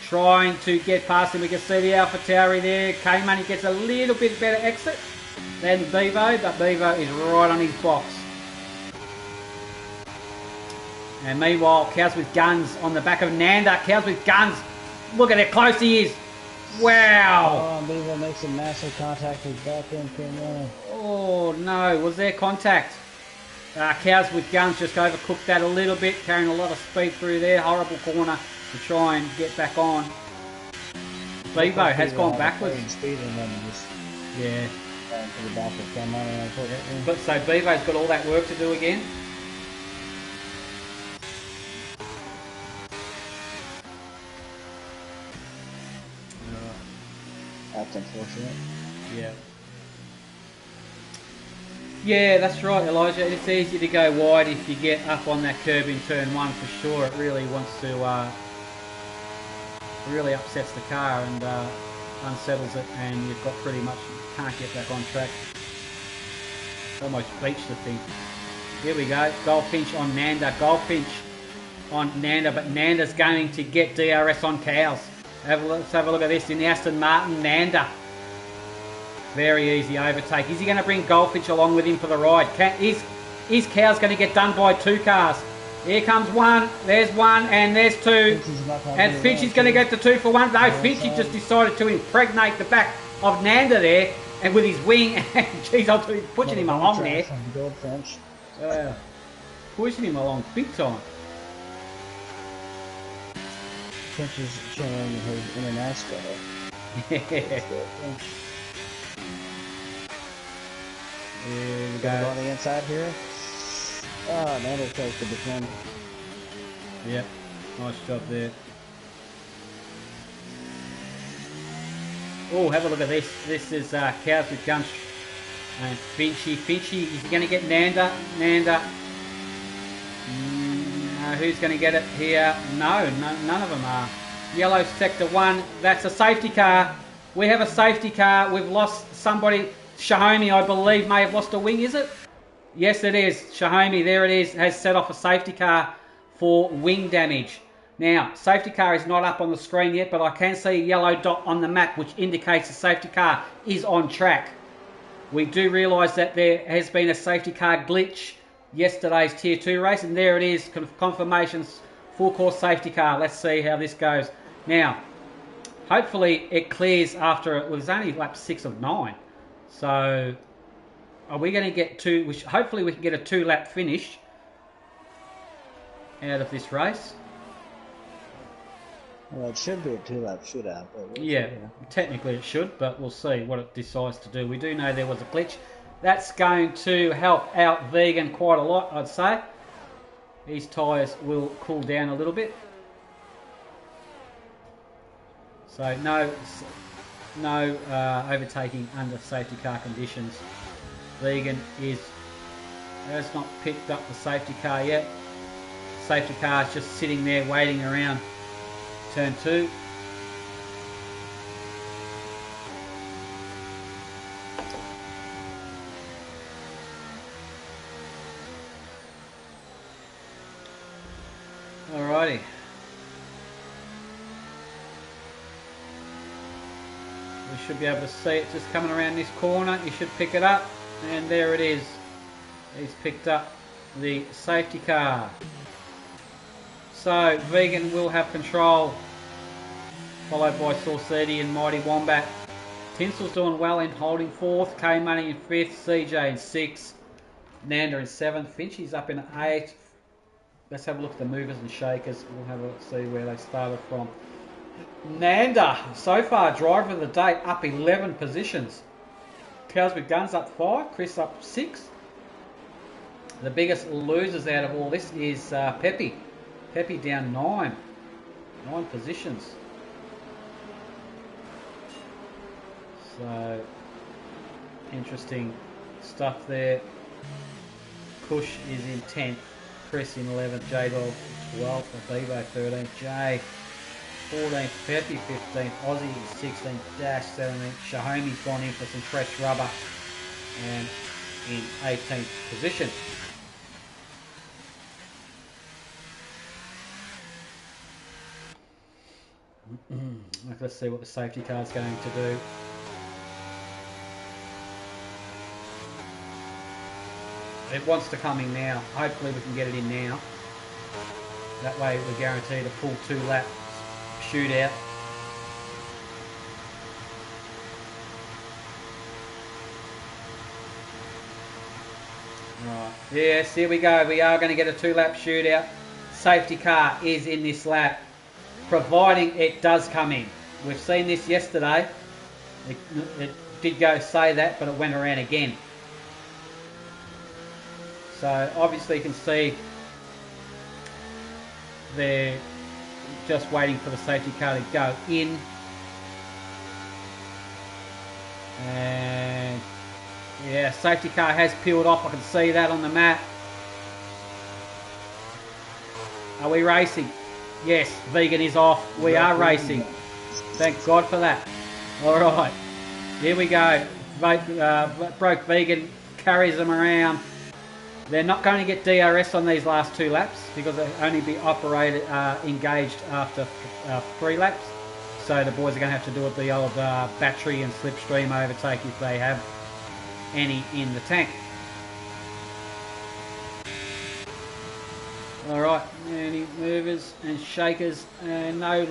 trying to get past him. We can see the AlphaTauri there. K-Money gets a little bit better exit than Bevo, but Bevo is right on his box. And meanwhile, Cows with Guns on the back of Nanda. Cows with Guns. Look at how close he is. Wow. Oh, Bevo makes a massive contact with back end. Oh no, was there contact? Cows with Guns just overcooked that a little bit, carrying a lot of speed through there. Horrible corner to try and get back on. Bevo has gone backwards. Speed and then just yeah. To the back of Cameron. But so Bevo's got all that work to do again. That's unfortunate. Yeah. Yeah, that's right, Elijah. It's easy to go wide if you get up on that curb in turn one for sure. It really wants to, really upsets the car and unsettles it, and you've got pretty much, can't get back on track. Almost beached the thing. Here we go. Goal pinch on Nanda. Goal pinch on Nanda, but Nanda's going to get DRS on Cows. Let's have a look at this in the Aston Martin. Nanda. Very easy overtake. Is he going to bring Goldfinch along with him for the ride? Is Cows going to get done by two cars? Here comes one. There's one, and there's two. And Finch is going to get the 2 for 1. No, Finch just decided to impregnate the back of Nanda there, and with his wing. And geez, I'm pushing him along there. Pushing him along big time. Finch is showing his international. Yeah. Here we go. On the inside here. Oh, another chose to defend. Yep, nice job there. Oh, have a look at this. This is Cows with Guns and Finchy. Finchy is going to get Nanda. Nanda. Who's going to get it here? No, none of them are. Yellow sector 1. That's a safety car. We have a safety car. We've lost somebody. Shahomi, I believe, may have lost a wing, is it? Yes, it is. Shahomi, there it is, has set off a safety car for wing damage. Now, safety car is not up on the screen yet, but I can see a yellow dot on the map, which indicates the safety car is on track. We do realise that there has been a safety car glitch yesterday's Tier 2 race, and there it is, confirmations, full course safety car. Let's see how this goes. Now, hopefully it clears after, it was only lap 6 of 9. So, are we going to get two? Hopefully, we can get a 2-lap finish out of this race. Well, it should be a 2-lap shootout. But yeah, technically it should, but we'll see what it decides to do. We do know there was a glitch. That's going to help out Vegan quite a lot, I'd say. His tyres will cool down a little bit. So, no overtaking under safety car conditions. Vegan has not picked up the safety car yet. Safety car is just sitting there waiting around turn 2. Alrighty. We should be able to see it just coming around this corner. You should pick it up, and there it is. He's picked up the safety car. So Vegan will have control, followed by Saucedi and Mighty Wombat. Tinsel's doing well in holding 4th, K Money in 5th, CJ in 6th, Nanda in 7th, Finchy's up in 8th. Let's have a look at the movers and shakers. We'll have a see where they started from. Nanda, so far, driver of the day, up 11 positions. Cows with Guns up 5, Chris up 6. The biggest losers out of all this is Peppy. Peppy down 9 positions. So, interesting stuff there. Kush is in 10th, Chris in 11th, J-Dog 12th, Abibo 13th, Jay 14th, Peppy 15th, Aussie 16th, Dash 17th, Shahomi's gone in for some fresh rubber and in 18th position. Let's see what the safety car is going to do. It wants to come in now. Hopefully we can get it in now. That way we're guaranteed a full 2-lap shootout. Right. Yes, here we go. We are going to get a 2-lap shootout. Safety car is in this lap, providing it does come in. We've seen this yesterday. It did go say that, but it went around again. So obviously you can see they're just waiting for the safety car to go in. And yeah, safety car has peeled off. I can see that on the map. Are we racing? Yes, Vegan is off. We are racing. Thank God for that. All right, here we go. Broke Vegan carries them around. They're not going to get DRS on these last 2 laps because they'll only be engaged after 3 laps. So the boys are going to have to do it the old battery and slipstream overtake if they have any in the tank. Alright, any movers and shakers and no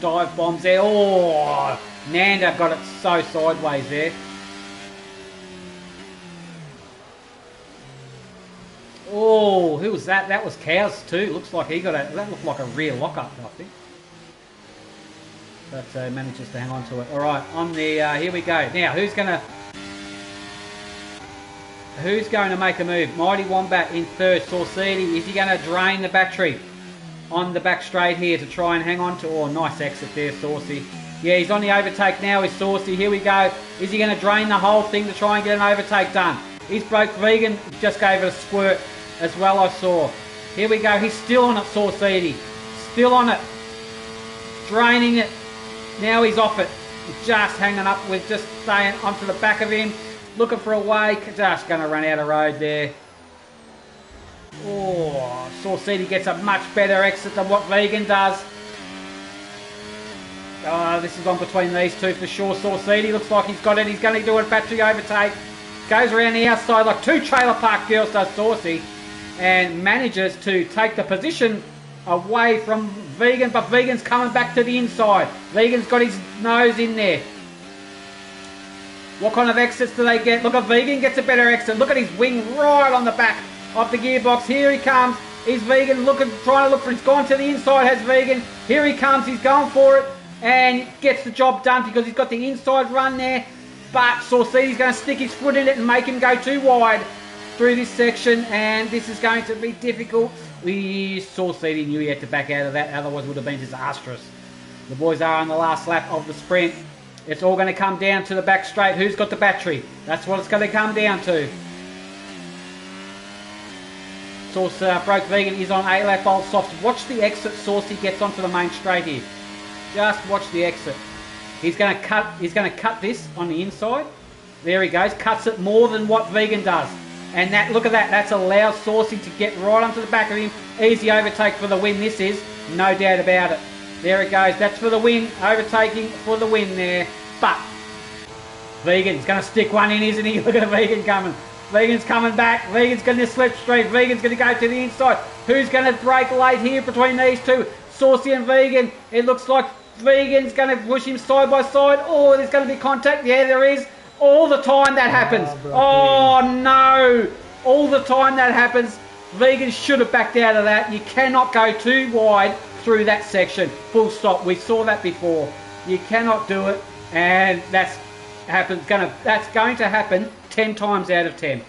dive bombs there. Oh, Nanda got it so sideways there. Oh, who was that? That was Cows too. Looks like he got that looked like a rear lockup, I think. But manages to hang on to it. All right, on the here we go. Now, who's going to make a move? Mighty Wombat in third. Saucidi, is he going to drain the battery on the back straight here to try and hang on to? Oh, nice exit there, Saucy. Yeah, he's on the overtake now with Saucy. Here we go. Is he going to drain the whole thing to try and get an overtake done? He's broke Vegan. Just gave it a squirt as well, I saw. Here we go. He's still on it, Saucidi. Still on it. Draining it. Now he's off it. Just hanging up with just staying onto the back of him. Looking for a way. Just going to run out of road there. Oh, Saucidi gets a much better exit than what Vegan does. This is on between these two for sure. Saucidi looks like he's got it. He's going to do a battery overtake. Goes around the outside like 2 trailer park girls does Saucy. And manages to take the position away from Vegan, but Vegan's coming back to the inside. Vegan's got his nose in there. What kind of exits do they get? Look at Vegan gets a better exit. Look at his wing right on the back of the gearbox. Here he comes. Is Vegan trying to look for? He's gone to the inside. Has Vegan? Here he comes. He's going for it and gets the job done because he's got the inside run there. But Saucidi's going to stick his foot in it and make him go too wide through this section, and this is going to be difficult. Saucidi knew he had to back out of that, otherwise it would have been disastrous. The boys are on the last lap of the sprint. It's all going to come down to the back straight. Who's got the battery? That's what it's going to come down to. Broke Vegan is on 8 lap old softs. Watch the exit Saucy gets onto the main straight here. Just watch the exit. He's going to cut this on the inside. There he goes. Cuts it more than what Vegan does. And that, look at that. That's allowed Saucy to get right onto the back of him. Easy overtake for the win. This is no doubt about it. There it goes. That's for the win. Overtaking for the win there. But Vegan's going to stick one in, isn't he? Look at the Vegan coming. Vegan's coming back. Vegan's going to slip straight. Vegan's going to go to the inside. Who's going to break late here between these two? Saucy and Vegan. It looks like Vegan's going to push him side by side. Oh, there's going to be contact. Yeah, there is. All the time that happens. Oh, no. All the time that happens. Vegan should have backed out of that. You cannot go too wide through that section. Full stop. We saw that before. You cannot do it. And that's going to happen 10 times out of 10.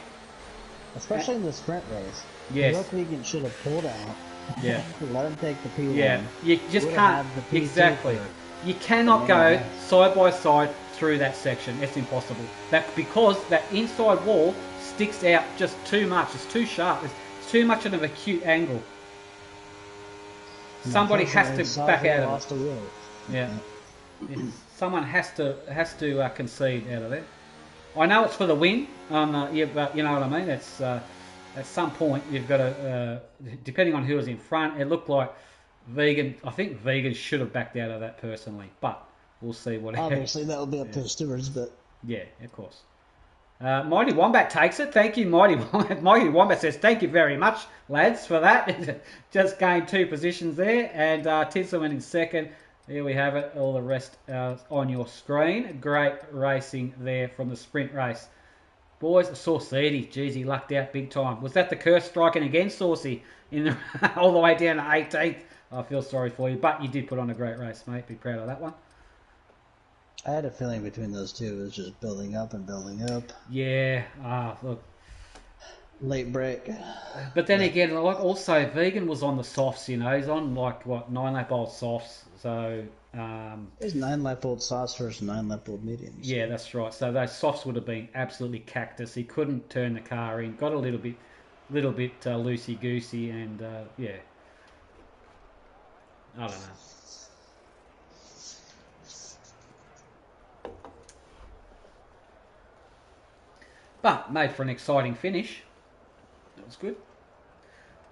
Especially in the sprint race. Yes. Vegan should have pulled out. Yeah. Let him take the P1. Yeah. You just can't. Exactly. You cannot go side by side through that section. It's impossible. Because that inside wall sticks out just too much. It's too sharp. It's too much of an acute angle. Somebody has to back out of it. Yeah. Someone has to concede out of it. I know it's for the win, but you know what I mean. It's at some point you've got to, depending on who was in front. It looked like Vegan. I think Vegan should have backed out of that personally, but we'll see what happens. Obviously, that will be up to the stewards, but yeah, of course. Mighty Wombat takes it. Thank you, Mighty Wombat. Mighty Wombat says, thank you very much, lads, for that. Just gained 2 positions there. And Tinselman in second. There we have it. All the rest on your screen. Great racing there from the sprint race. Boys, Saucy, geez, he lucked out big time. Was that the curse striking against Saucy in the, all the way down to 18th? I feel sorry for you, but you did put on a great race, mate. Be proud of that one. I had a feeling between those two it was just building up and building up. Yeah, look. Late break. But then again, like also Vegan was on the softs, you know. He's on like what 9-lap-old softs, so. There's 9-lap-old softs versus 9-lap-old mediums. Yeah, that's right. So those softs would have been absolutely cactus. He couldn't turn the car in. Got a little bit loosey goosey, and yeah. I don't know. But made for an exciting finish. That was good.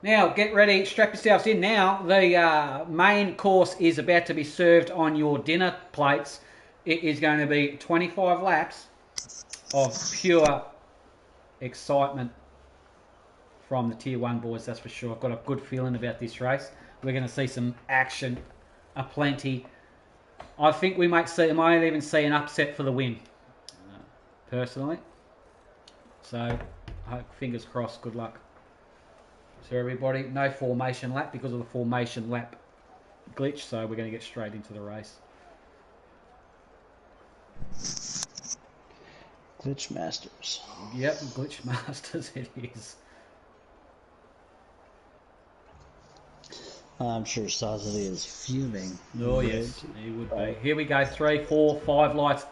Now, get ready, strap yourselves in now. The main course is about to be served on your dinner plates. It is going to be 25 laps of pure excitement from the Tier 1 boys, that's for sure. I've got a good feeling about this race. We're going to see some action aplenty. I think we might even see an upset for the win, personally. So, fingers crossed, good luck. So everybody, no formation lap because of the formation lap glitch, so we're going to get straight into the race. Glitch Masters. Yep, Glitch Masters it is. I'm sure Sazali is fuming. Oh yes, he would be. Here we go, 3, 4, 5 lights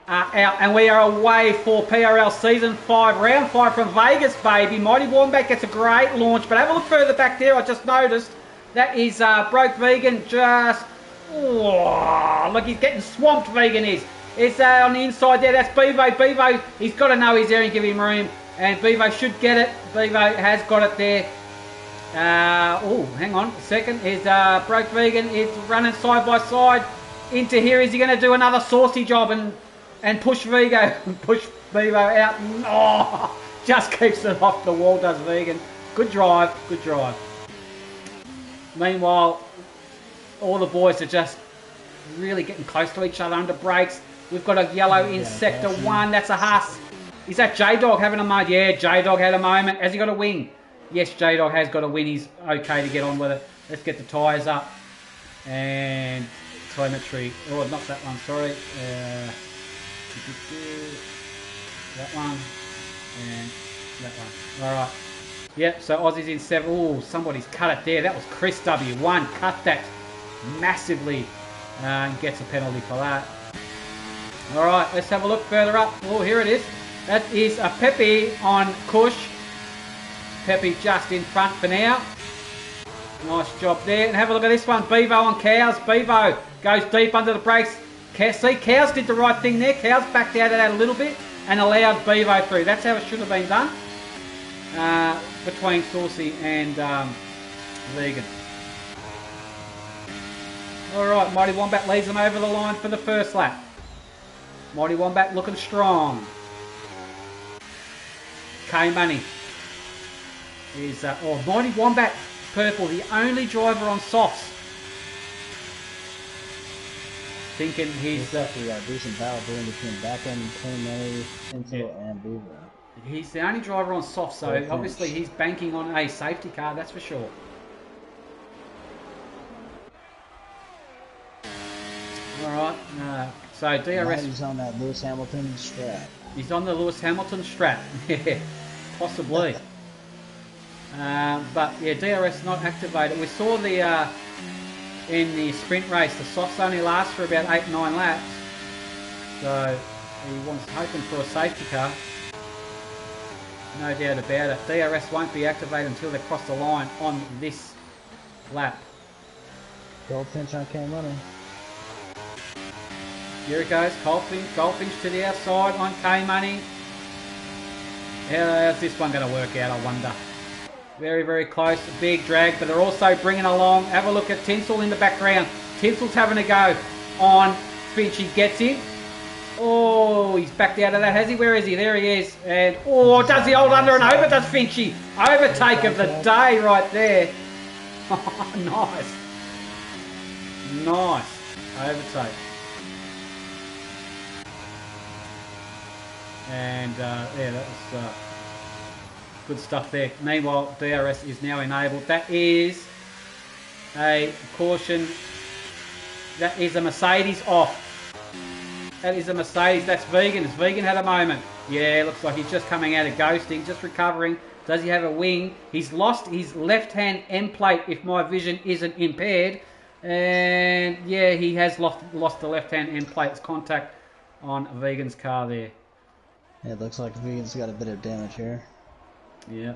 out, and we are away for PRL Season 5, Round 5 from Vegas, baby. Mighty Wombat gets a great launch, but have a look further back there. I just noticed that is Broke Vegan just... Oh, look, he's getting swamped, Vegan is. It's on the inside there, that's Bevo. Bevo, he's got to know he's there and give him room, and Bevo should get it. Bevo has got it there. Oh, hang on a second. Is Broke Vegan is running side by side into here. Is he going to do another saucy job and push Bevo out? Oh, just keeps it off the wall, does Vegan. Good drive, good drive. Meanwhile, all the boys are just really getting close to each other under brakes. We've got a yellow in Sector 1. That's a Huss. Is that J-Dog having a moment? Yeah, J-Dog had a moment. Has he got a wing? Yes, J-Dog has got a win. He's okay to get on with it. Let's get the tyres up. And telemetry. Oh, not that one, sorry. That one. And that one. All right. Yep, so Aussie's in 7. Oh, somebody's cut it there. That was Chris W1. Cut that massively. And gets a penalty for that. All right, let's have a look further up. Oh, here it is. That is a Pepe on Kush. Pepe just in front for now. Nice job there. And have a look at this one. Bevo on Cows. Bevo goes deep under the brakes. See, Cows did the right thing there. Cows backed out of that a little bit and allowed Bevo through. That's how it should have been done between Saucy and Vegan. All right, Mighty Wombat leads them over the line for the first lap. Mighty Wombat looking strong. K-Money is... Mighty Wombat Purple, the only driver on softs. Thinking he's... got the decent battle doing between Backend, K-Money, Intel, and Beaver. He's the only driver on softs, so obviously he's banking on a safety car, that's for sure. All right, so DRS... He's on that Lewis Hamilton strap. He's on the Lewis Hamilton strap. Yeah, possibly. But yeah, DRS not activated. We saw the in the sprint race, the softs only last for about 8-9 laps. So he was hoping for a safety car. No doubt about it. DRS won't be activated until they cross the line on this lap. Goldfinch on K-Money. Here it goes, Goldfinch to the outside on K-Money. How's this one going to work out, I wonder? Very, very close, a big drag, but they're also bringing along, have a look at Tinsel in the background. Tinsel's having a go on Finchy, gets in. Oh, he's backed out of that, has he? Where is he? There he is. And, oh, does the old under and over, does Finchy. Overtake of the day right there. Oh, nice. Nice. Overtake. And yeah, that was good stuff there. Meanwhile, DRS is now enabled. That is a caution. That is a Mercedes off. That is a Mercedes. That's Vegan. Has Vegan had a moment? Yeah, looks like he's just coming out of ghosting, just recovering. Does he have a wing? He's lost his left-hand end plate if my vision isn't impaired. And yeah, he has lost the left-hand end plate's contact on Vegan's car there. Yeah, it looks like Vegan's got a bit of damage here. Yeah.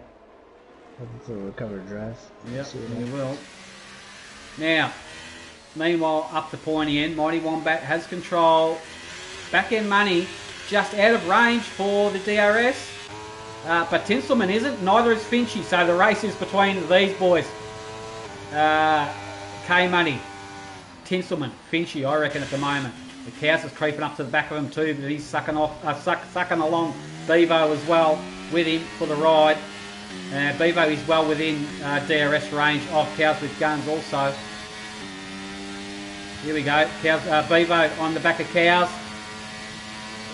Hoping for a recovered drive. Yep, he will. Now, meanwhile, up the pointy end, Mighty Wombat has control. Back end money, just out of range for the DRS. But Tinselman isn't, neither is Finchy, so the race is between these boys. K-Money, Tinselman, Finchy, I reckon at the moment. The Cows is creeping up to the back of him too, but he's sucking along Bevo as well with him for the ride. Bevo is well within DRS range of Cows with Guns also. Here we go, Cows, Bevo on the back of Cows.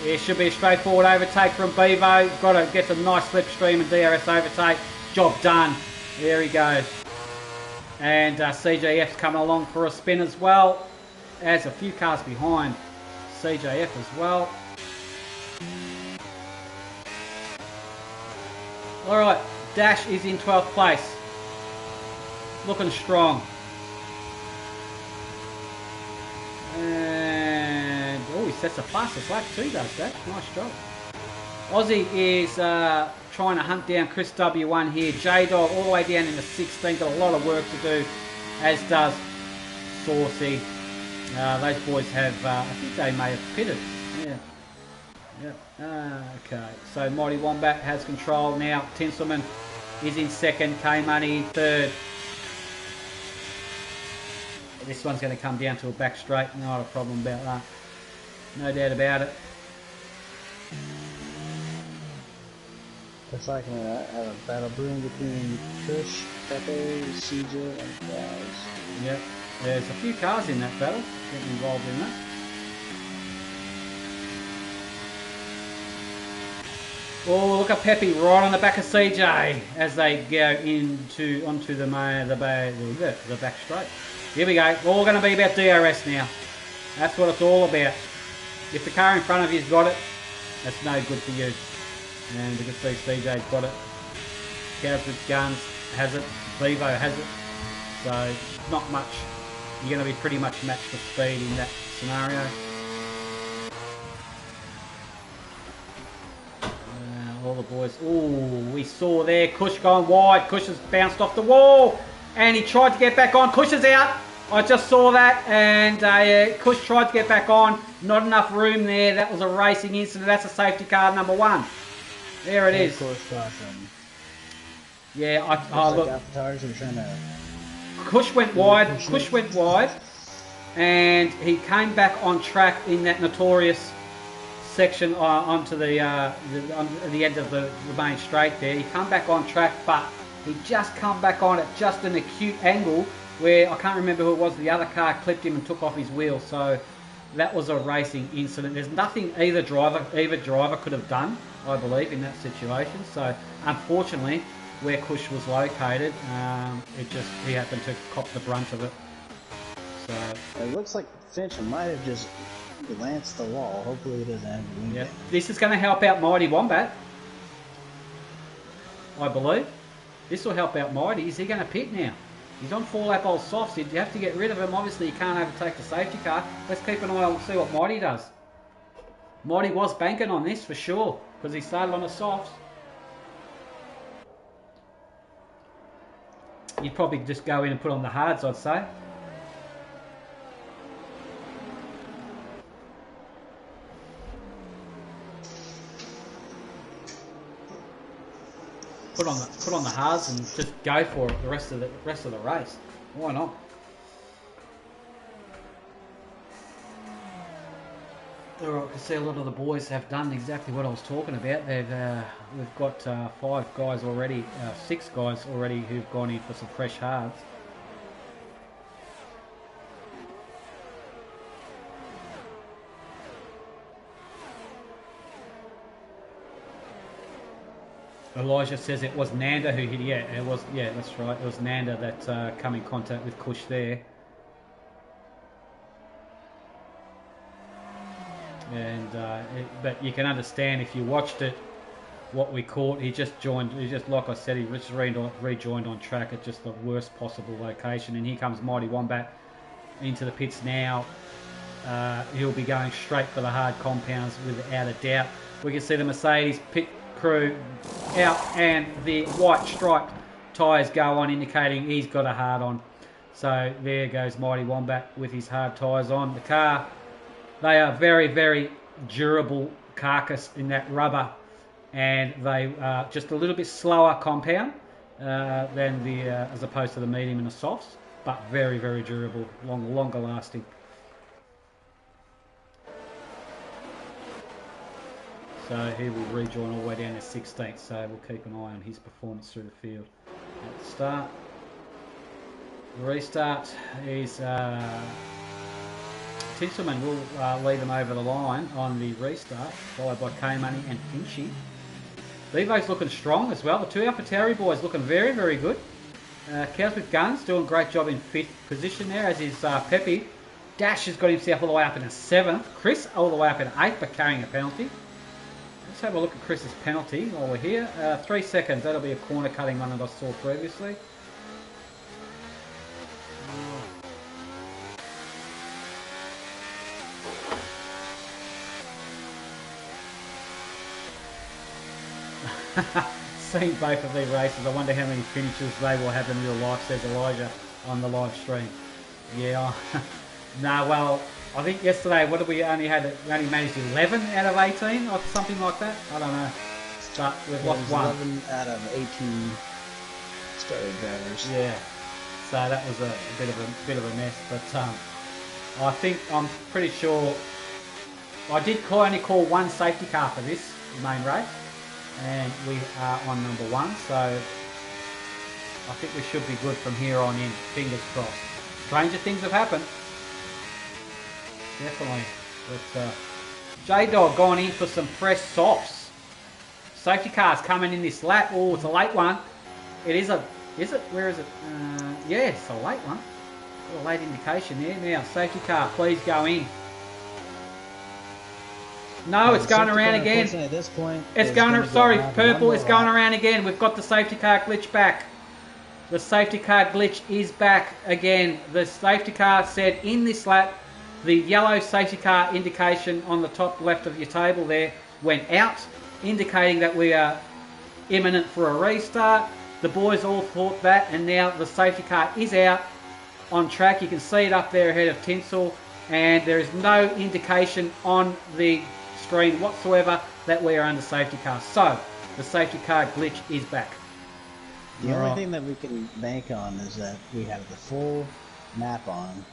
It should be a straightforward overtake from Bevo. Got to get some nice slipstream and DRS overtake. Job done. There he goes. And CJF's coming along for a spin as well. As a few cars behind CJF as well. Alright, Dash is in 12th place. Looking strong. And oh, he sets the fastest lap too, does that. Nice job. Aussie is trying to hunt down Chris W1 here. J-Dog all the way down in the 16th. Got a lot of work to do, as does Saucy. Those boys have, I think they may have pitted. Yeah. Yep. Okay. So Mighty Wombat has control now. Tinselman is in second. K-Money in third. This one's going to come down to a back straight. Not a problem about that. No doubt about it. Looks like I have a battle brewing between Kush, Pepe, CJ, and Guys. Yep. There's a few cars in that battle getting involved in that. Oh, look at Pepe right on the back of CJ as they go onto the back straight. Here we go. All going to be about DRS now. That's what it's all about. If the car in front of you's got it, that's no good for you. And we can see CJ's got it. Cows with Guns has it. Bevo has it. So not much. You're going to be pretty much matched for speed in that scenario. All the boys. Oh, we saw there Kush going wide. Kush has bounced off the wall. And he tried to get back on. Kush is out. I just saw that. And Kush tried to get back on. Not enough room there. That was a racing incident. That's a safety car number 1. There it is. Yeah, look. Kush went wide. Kush went wide. And he came back on track in that notorious section onto the end of the main straight there. He come back on track, but he just come back on at just an acute angle where I can't remember who it was. The other car clipped him and took off his wheel. So that was a racing incident. There's nothing either driver could have done, I believe, in that situation. So unfortunately, where Kush was located, he happened to cop the brunt of it. So it looks like Finch might have just glanced the wall. Hopefully he doesn't have a wing. Yeah, this is going to help out Mighty Wombat, I believe. This will help out Mighty. Is he going to pit now? He's on 4-lap old softs. You have to get rid of him. Obviously, you can't overtake the safety car. Let's keep an eye on see what Mighty does. Mighty was banking on this for sure because he started on the softs. You'd probably just go in and put on the hards, I'd say. Put on the hards and just go for it the rest of the race. Why not? Alright, I can see a lot of the boys have done exactly what I was talking about. We've got 5 guys already, 6 guys already who've gone in for some fresh hards. Elijah says it was Nanda who hit. Yeah, it was. Yeah, that's right. It was Nanda that come in contact with Kush there. And but you can understand if you watched it, what we caught. He just joined. He just, like I said, he just rejoined on track at just the worst possible location. And here comes Mighty Wombat into the pits now. He'll be going straight for the hard compounds without a doubt. We can see the Mercedes pit crew out and the white striped tyres go on, indicating he's got a hard on. So there goes Mighty Wombat with his hard tyres on. The car, they are very, very durable carcass in that rubber, and they are just a little bit slower compound than the as opposed to the medium and the softs, but very, very durable, longer lasting. So he will rejoin all the way down to 16th, so we'll keep an eye on his performance through the field. At the start, restart, he's Tinselman will lead them over the line on the restart, followed by K-Money and Finchy. Levo's looking strong as well. The two Alpha Tauri boys looking very, very good. Cows with Guns doing a great job in 5th position there, as is Pepe. Dash has got himself all the way up in a 7th. Chris all the way up in 8th, but carrying a penalty. Let's have a look at Chris's penalty while we're here. 3 seconds. That'll be a corner cutting one that I saw previously. Seen both of these races. I wonder how many finishes they will have in real life, says Elijah on the live stream. Yeah. Nah, well, I think yesterday, what did we only managed 11 out of 18 or something like that? I don't know. But we've lost one. 11 out of 18 started drivers. Yeah. So that was a bit of a mess. But I think I'm pretty sure I did only call one safety car for this main race, and we are on number 1. So I think we should be good from here on in. Fingers crossed. Stranger things have happened. Definitely. But J-Dog gone in for some fresh softs. Safety car's coming in this lap. Oh, it's a late one. It is a... Is it? Where is it? Yeah, it's a late one. Got a late indication there. Now, safety car, please go in. No, it's going around again. At this point, it's going... Sorry, purple. It's going around again. We've got the safety car glitch back. The safety car glitch is back again. The safety car said in this lap, the yellow safety car indication on the top left of your table there went out, indicating that we are imminent for a restart. The boys all thought that, and now the safety car is out on track. You can see it up there ahead of Tinsel, and there is no indication on the screen whatsoever that we are under safety car. So, the safety car glitch is back. The only thing that we can bank on is that we have the full map on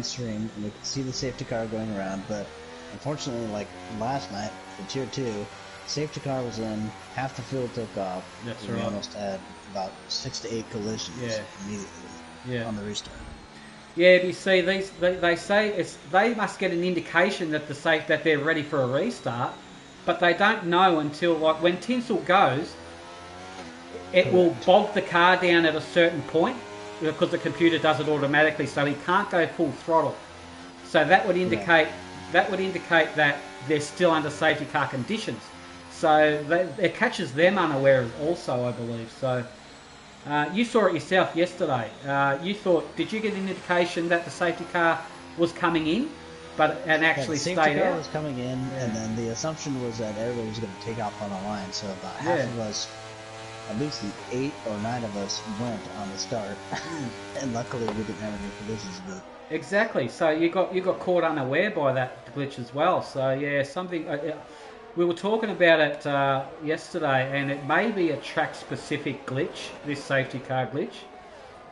stream, and we can see the safety car going around, but unfortunately, like last night for Tier 2, safety car was in, half the field took off. That's we right. almost had about 6 to 8 collisions immediately on the restart. Yeah, but you see, they say they must get an indication that that they're ready for a restart, but they don't know until, like, when Tinsel goes, it will bog the car down at a certain point, because the computer does it automatically, so he can't go full throttle. So that would indicate that they're still under safety car conditions. So it catches them unawares also, I believe. So you saw it yourself yesterday. Did you get an indication that the safety car was coming in, and actually stayed out? The safety car was coming in, and then the assumption was that everybody was going to take off on the line. So about half of us, at least the 8 or 9 of us, went on the start, and luckily we didn't have any collisions. But exactly. So you got caught unaware by that glitch as well. So yeah, something we were talking about it yesterday, and it may be a track-specific glitch. This safety car glitch.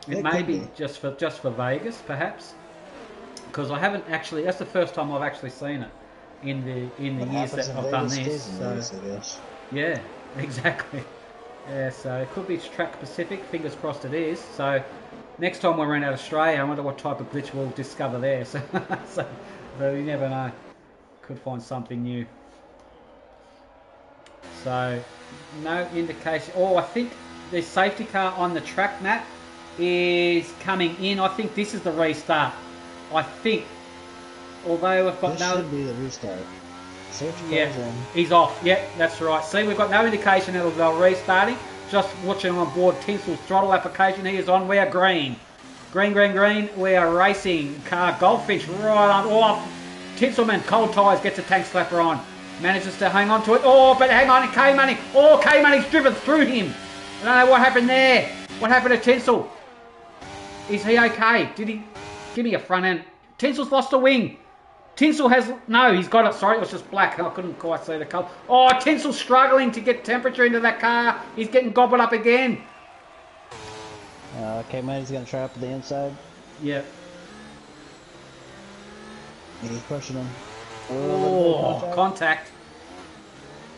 It may be just for Vegas, perhaps, because I haven't actually. That's the first time I've actually seen it in the years that I've done this. So, yeah, exactly. Yeah, so it could be track specific. Fingers crossed it is. So next time we're in Australia, I wonder what type of glitch we'll discover there. So you never know. Could find something new. So, no indication. Oh, I think the safety car on the track map is coming in. I think this is the restart. I think, although we've got this no... should be the restart. Safety car's in. He's off. Yeah, that's right. See, we've got no indication that they're restarting. Just watching on board Tinsel's throttle application. He is on. We are green. Green, green, green. We are racing. Car Goldfinch right on. Oh, Tinselman, cold tyres, gets a tank slapper on. Manages to hang on to it. Oh, but hang on, K-Money. Oh, K-Money's driven through him. I don't know what happened there. What happened to Tinsel? Is he okay? Did he... Give me a front end. Tinsel's lost a wing. Tinsel has... No, he's got it. Sorry, it was just black. I couldn't quite see the colour. Oh, Tinsel's struggling to get temperature into that car. He's getting gobbled up again. K-Money's going to try up to the inside. Yep. He's pushing him. Oh, contact.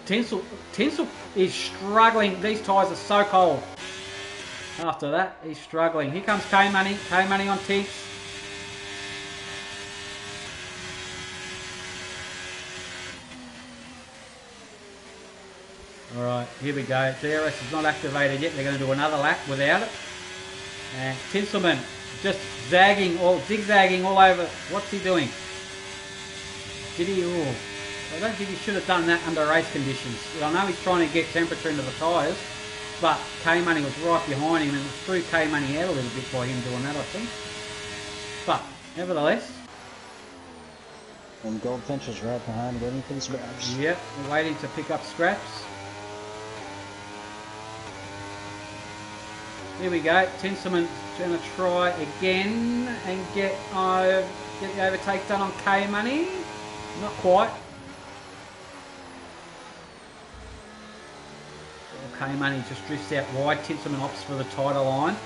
Tinsel is struggling. These tyres are so cold. After that, he's struggling. Here comes K-Money. K-Money on Tinks. Alright, here we go. DRS is not activated yet. They're going to do another lap without it. And Tinselman just zigzagging all over. What's he doing? Did he... Oh, I don't think he should have done that under race conditions. I know he's trying to get temperature into the tyres, but K-Money was right behind him and threw K-Money out a little bit by him doing that, I think. But, nevertheless... And Goldfinch is right behind, waiting for the scraps. Yep, waiting to pick up scraps. Here we go. Tinselman's going to try again and get the overtake done on K-Money. Not quite. K-Money just drifts out wide. Tinselman opts for the tighter line.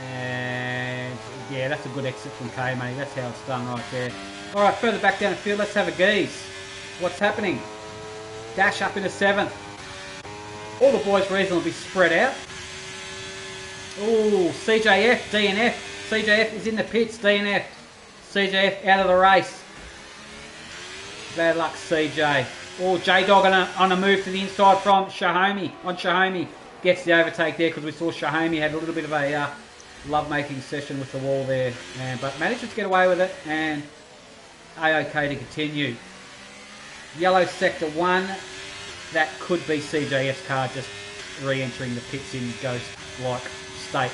And yeah, that's a good exit from K-Money. That's how it's done right there. Alright, further back down the field, let's have a gaze. What's happening? Dash up into 7th. All the boys reasonably spread out. Oh, CJF, DNF. CJF is in the pits, DNF. CJF out of the race. Bad luck, CJ. Oh, J-Dog on a move to the inside from Shahomi. On Shahomi. Gets the overtake there because we saw Shahomi had a little bit of a love-making session with the wall there. But manages to get away with it and A-OK to continue. Yellow Sector 1. That could be CJF's car just re-entering the pits in ghost-like state.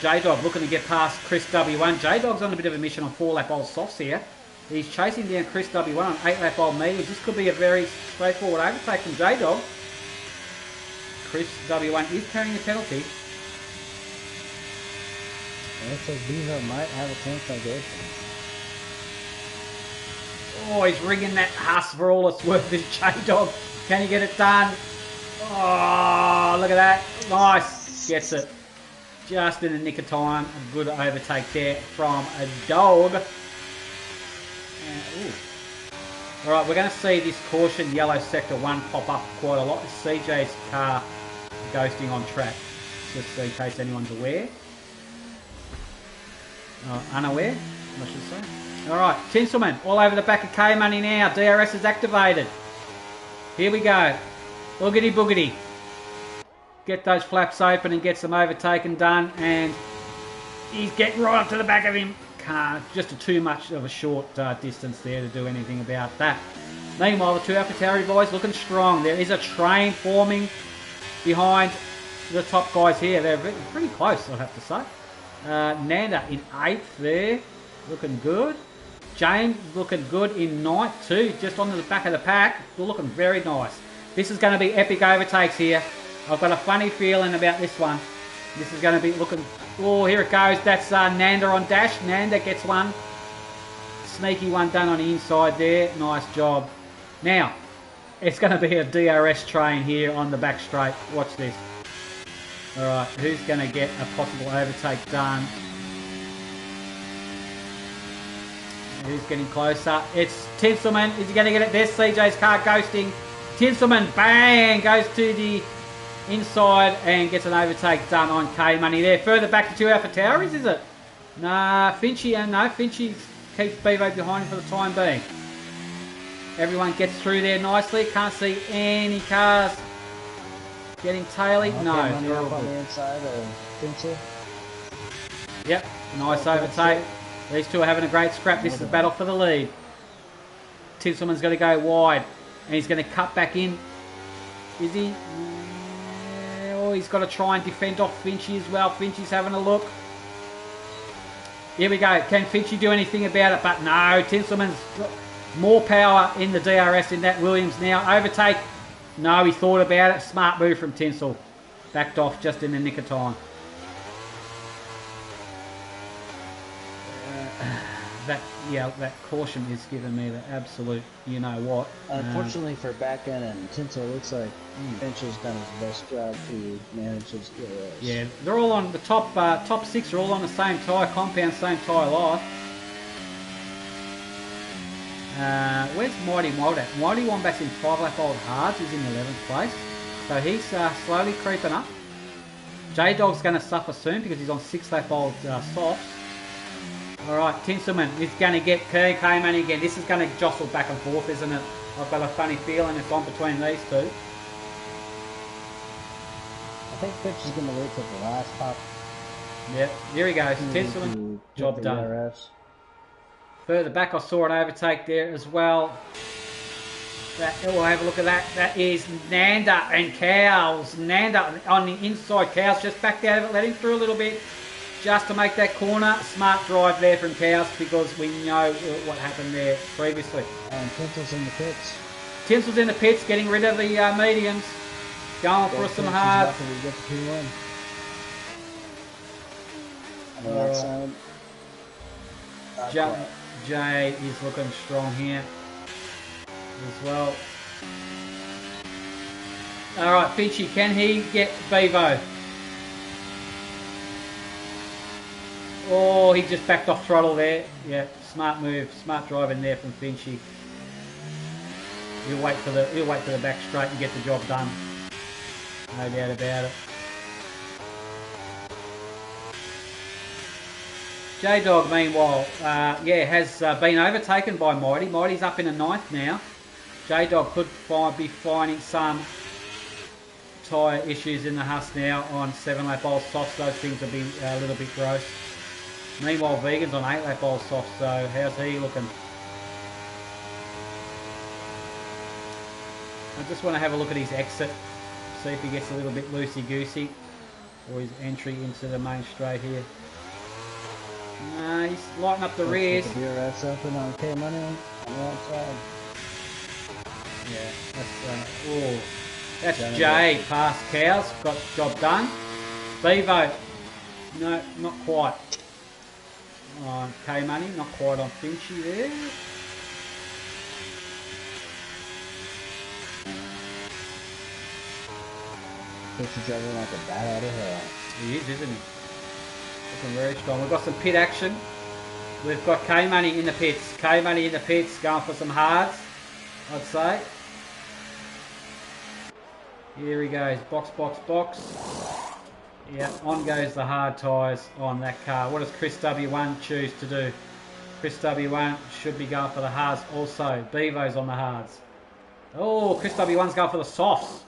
J-Dog looking to get past Chris W1. J-Dog's on a bit of a mission on 4-lap old softs here. He's chasing down Chris W1 on 8-lap old mediums. This could be a very straightforward overtake from J-Dog. Chris W1 is carrying a penalty. Looks like Beaver might have a chance to go. Oh, he's ringing that Huss for all it's worth, this J-Dog. Can he get it done? Oh, look at that. Nice. Gets it. Just in the nick of time. A good overtake there from a dog. Alright, we're going to see this caution yellow sector 1 pop up quite a lot. CJ's car ghosting on track. Just in case anyone's aware. Unaware, I should say. Alright, Tinselman all over the back of K-Money now. DRS is activated. Here we go. Boogity boogity. Get those flaps open and get some overtaken done. And he's getting right up to the back of him. Just too much of a short distance there to do anything about that. Meanwhile, the two AlphaTauri boys looking strong. There is a train forming behind the top guys here. They're pretty close, I'll have to say. Nanda in 8th there, looking good. James looking good in 9th too, just on the back of the pack. Looking very nice. This is going to be epic overtakes here. I've got a funny feeling about this one. This is going to be looking... Oh, here it goes. That's Nanda on dash. Nanda gets one. Sneaky one done on the inside there. Nice job. Now, it's going to be a DRS train here on the back straight. Watch this. Alright, who's going to get a possible overtake done? Who's getting closer? It's Tinselman. Is he going to get it? There's CJ's car ghosting. Tinselman, bang, goes to the inside and gets an overtake done on K-Money there. Further back to two AlphaTauris, is it? Nah, Finchy, no, Finchy keeps Bevo behind him for the time being. Everyone gets through there nicely. Can't see any cars getting taily. No, running they're up all on good. the inside of Tinsel. Yep, nice overtake. These two are having a great scrap. This is a battle for the lead. Tinselman's going to go wide, and he's going to cut back in. Is he? Oh, he's got to try and defend off Finchy as well. Finchy's having a look. Here we go. Can Finchy do anything about it? But no, Tinselman's got more power in the DRS in that Williams now. Overtake. No, he thought about it. Smart move from Tinsel. Backed off just in the nick of time. That caution is giving me the absolute you know what. Unfortunately for back end and Tinsel, it looks like Finch has done his best job to manage his DRS. Yeah, they're all on the top 6 are all on the same tyre compound, same tyre life. Where's Mighty Wombat? Mighty Wombat's in 5 lap old hards. He's in 11th place, so he's slowly creeping up. J Dog's going to suffer soon because he's on 6 lap old softs. Alright, Tinselman is going to get K-Man again. This is going to jostle back and forth, isn't it? I've got a funny feeling it's on between these two. I think Finch is going to wait till the last pop. Yep, here he goes. Tinselman, job done. DRS. Further back, I saw an overtake there as well. We'll have a look at that. That is Nanda and Cows. Nanda on the inside. Cows just backed out of it, let him through a little bit. Just to make that corner. Smart drive there from Cows because we know what happened there previously. And Tinsel's in the pits. Tinsel's in the pits, getting rid of the mediums. Going for some hards. Get the P1. On the outside. Jay is looking strong here as well. Alright, Finchy, can he get Bevo? Oh, he just backed off throttle there. Yeah, smart move, smart driving there from Finchy. He'll wait for the back straight and get the job done. No doubt about it. J-Dog, meanwhile, has been overtaken by Mighty. Mighty's up in a 9th now. J-Dog could be finding some tyre issues in the Huss now on 7 lap old softs. Those things will be a little bit gross. Meanwhile, Vegan's on 8 lap old softs, so how's he looking? I just want to have a look at his exit, see if he gets a little bit loosey-goosey, or his entry into the main straight here. He's lighting up the rears. The DRS open on K Money on the outside. Yeah, that's Jay past Cows, got the job done. Bevo, no, not quite. On K Money, not quite on Finchy there. Finchy's driving like a bat out of hell. He is, isn't he? Looking very strong. We've got some pit action. We've got K Money in the pits. K Money in the pits, going for some hards, I'd say. Here he goes. Box, box, box. Yeah, on goes the hard tyres on that car. What does Chris W1 choose to do? Chris W1 should be going for the hards also. Bevo's on the hards. Oh, Chris W1's going for the softs.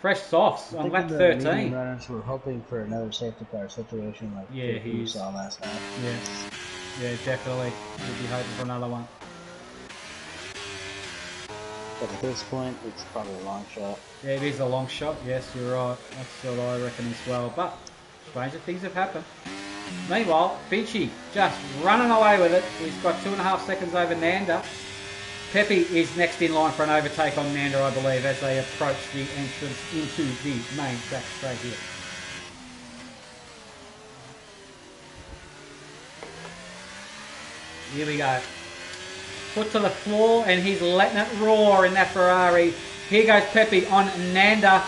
Fresh softs on lap 13. The runners were hoping for another safety car situation like we saw last night. Yeah, definitely. We'll be hoping for another one. But at this point, it's probably a long shot. Yeah, it is a long shot. Yes, you're right. That's what I reckon as well. But stranger things have happened. Meanwhile, Finchy just running away with it. He's got 2.5 seconds over Nanda. Pepe is next in line for an overtake on Nanda, I believe, as they approach the entrance into the main track straight here. Here we go. Foot to the floor, and he's letting it roar in that Ferrari. Here goes Pepe on Nanda.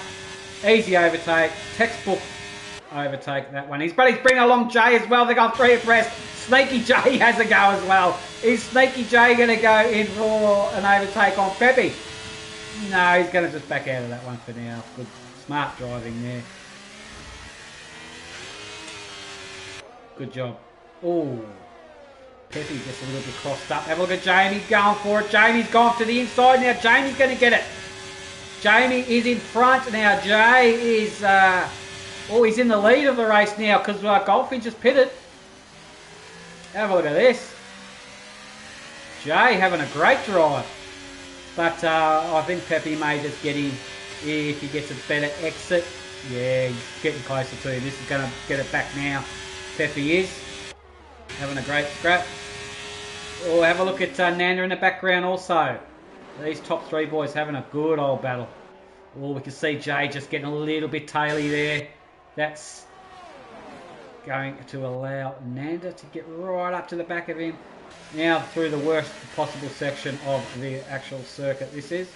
Easy overtake. Textbook overtake, that one. But he's bringing along Jay as well. They've got 3 abreast. Sneaky Jay has a go as well. Is Sneaky Jay going to go in for an overtake on Pepe? No, he's going to just back out of that one for now. Good, smart driving there. Good job. Oh, Peppy gets a little bit crossed up. Have a look at Jamie going for it. Jamie's gone to the inside now. Jamie's going to get it. Jamie is in front now. Jay is, he's in the lead of the race now because Goldfinch just pitted. Have a look at this. Jay having a great drive. But I think Peppy may just get in if he gets a better exit. Yeah, he's getting closer to him. This is going to get it back now. Peppy is having a great scrap. Oh, have a look at Nanda in the background also. These top three boys having a good old battle. Oh, we can see Jay just getting a little bit taily there. That's going to allow Nanda to get right up to the back of him. Now through the worst possible section of the actual circuit this is.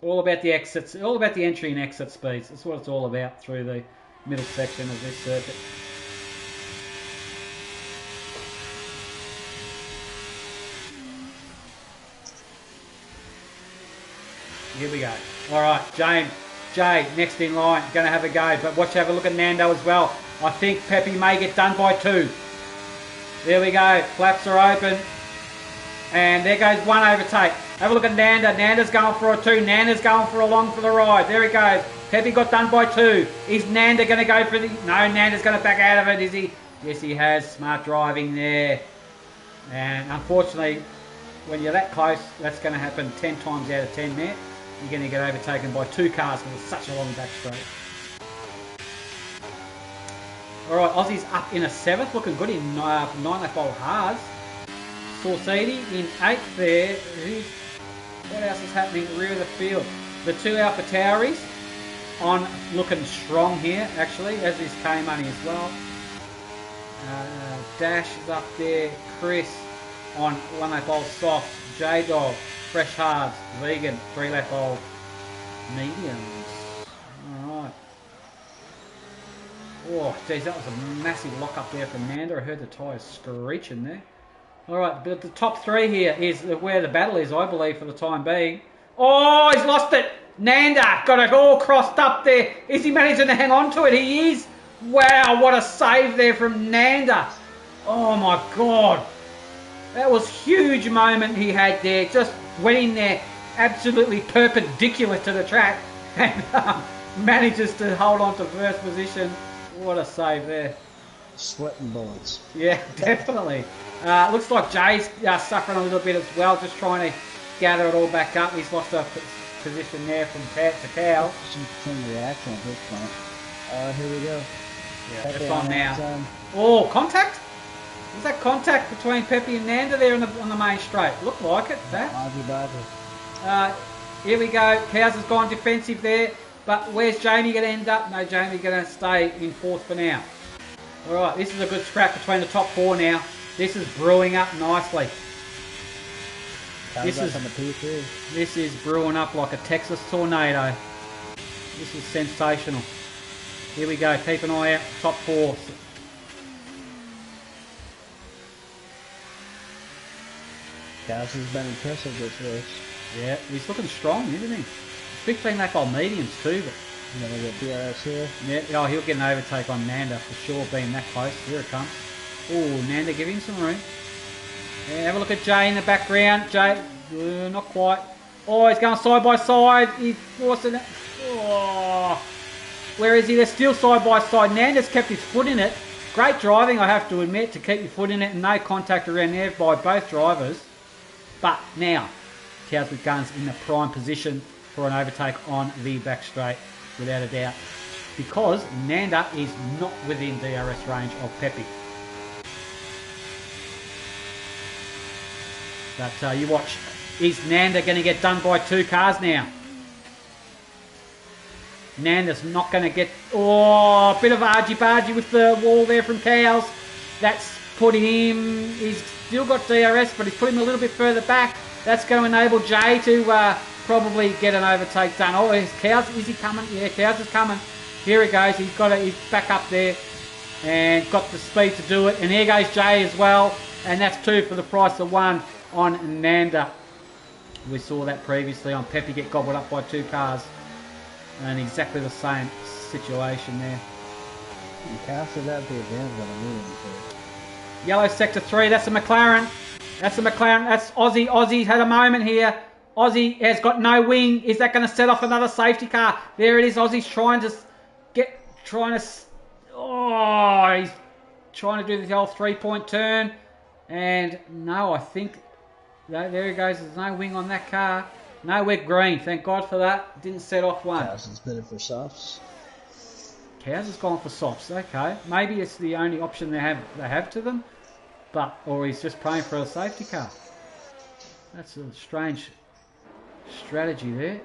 All about the exits, all about the entry and exit speeds. That's what it's all about through the middle section of this circuit. Here we go. All right, Jay, next in line, going to have a go. But have a look at Nando as well. I think Peppy may get done by 2. There we go. Flaps are open. And there goes one overtake. Have a look at Nanda. Nanda's going for a 2. Nanda's going for a long for the ride. There he goes. Peppy got done by 2. Is Nanda going to go for the... No, Nanda's going to back out of it, is he? Yes, he has. Smart driving there. And unfortunately, when you're that close, that's going to happen 10 times out of 10 there. You're going to get overtaken by 2 cars because it's such a long back straight. Alright, Aussie's up in a 7th. Looking good in 9-lap-old Haas. Saucidi in 8th there. What else is happening at the rear of the field? The 2 Alpha Tauris on looking strong here, actually, as is K-Money as well. Dash is up there. Chris on 1-lap-old soft. J-Dog, fresh hards, vegan, 3-lap-old mediums. Alright. Oh, geez, that was a massive lock up there from Nanda. I heard the tyres screeching there. Alright, but the top 3 here is where the battle is, I believe, for the time being. Oh, he's lost it! Nanda got it all crossed up there. Is he managing to hang on to it? He is. Wow, what a save there from Nanda. Oh my God. That was a huge moment he had there. Just went in there absolutely perpendicular to the track and manages to hold on to first position. What a save there. Sweating bullets. Yeah, definitely. Looks like Jay's suffering a little bit as well, just trying to gather it all back up. He's lost a position there from Pat to Cow. Some reaction at this point. Here we go. Yeah, it's on now. Oh, contact? Was that contact between Peppy and Nanda there on the main straight? Looked like it, that. Here we go. Cows has gone defensive there. But where's Jamie going to end up? No, Jamie's going to stay in 4th for now. Alright, this is a good scrap between the top 4 now. This is brewing up nicely. This is brewing up like a Texas tornado. This is sensational. Here we go. Keep an eye out. Top 4. Cows has been impressive this race. Yeah, he's looking strong, isn't he? 15-lap-old mediums too, but... You know, we got DRS here. Yeah, he'll get an overtake on Nanda for sure, being that close. Here it comes. Oh, Nanda, give him some room. Yeah, have a look at Jay in the background. Jay, not quite. Oh, he's going side by side. He's forcing it. Oh, where is he? They're still side by side. Nanda's kept his foot in it. Great driving, I have to admit, to keep your foot in it, and no contact around there by both drivers. But now, Cows with Guns in the prime position for an overtake on the back straight, without a doubt. Because Nanda is not within DRS range of Peppy. But you watch, is Nanda going to get done by 2 cars now? Nanda's not going to get... Oh, a bit of argy-bargy with the wall there from Cows. That's put him... He's still got DRS, but he's put him a little bit further back. That's going to enable Jay to probably get an overtake done. Oh, is Cows, is he coming? Yeah, Cows is coming. Here he goes. He's got it. He's back up there and got the speed to do it. And here goes Jay as well. And that's 2 for the price of 1 on Nanda. We saw that previously on Peppy get gobbled up by 2 cars. And exactly the same situation there. And Cows should have the advantage on the medium too. Yellow sector 3. That's a McLaren. That's a McLaren. That's Aussie. Aussie's had a moment here. Aussie has got no wing. Is that going to set off another safety car? There it is. Aussie's trying to oh, he's trying to do the old 3-point turn. And no, I think, there he goes. There's no wing on that car. No wet green. Thank God for that. Didn't set off one. Cows better for softs. Cows has gone for softs. Okay, maybe it's the only option they have to them, or he's just praying for a safety car. That's a strange strategy there.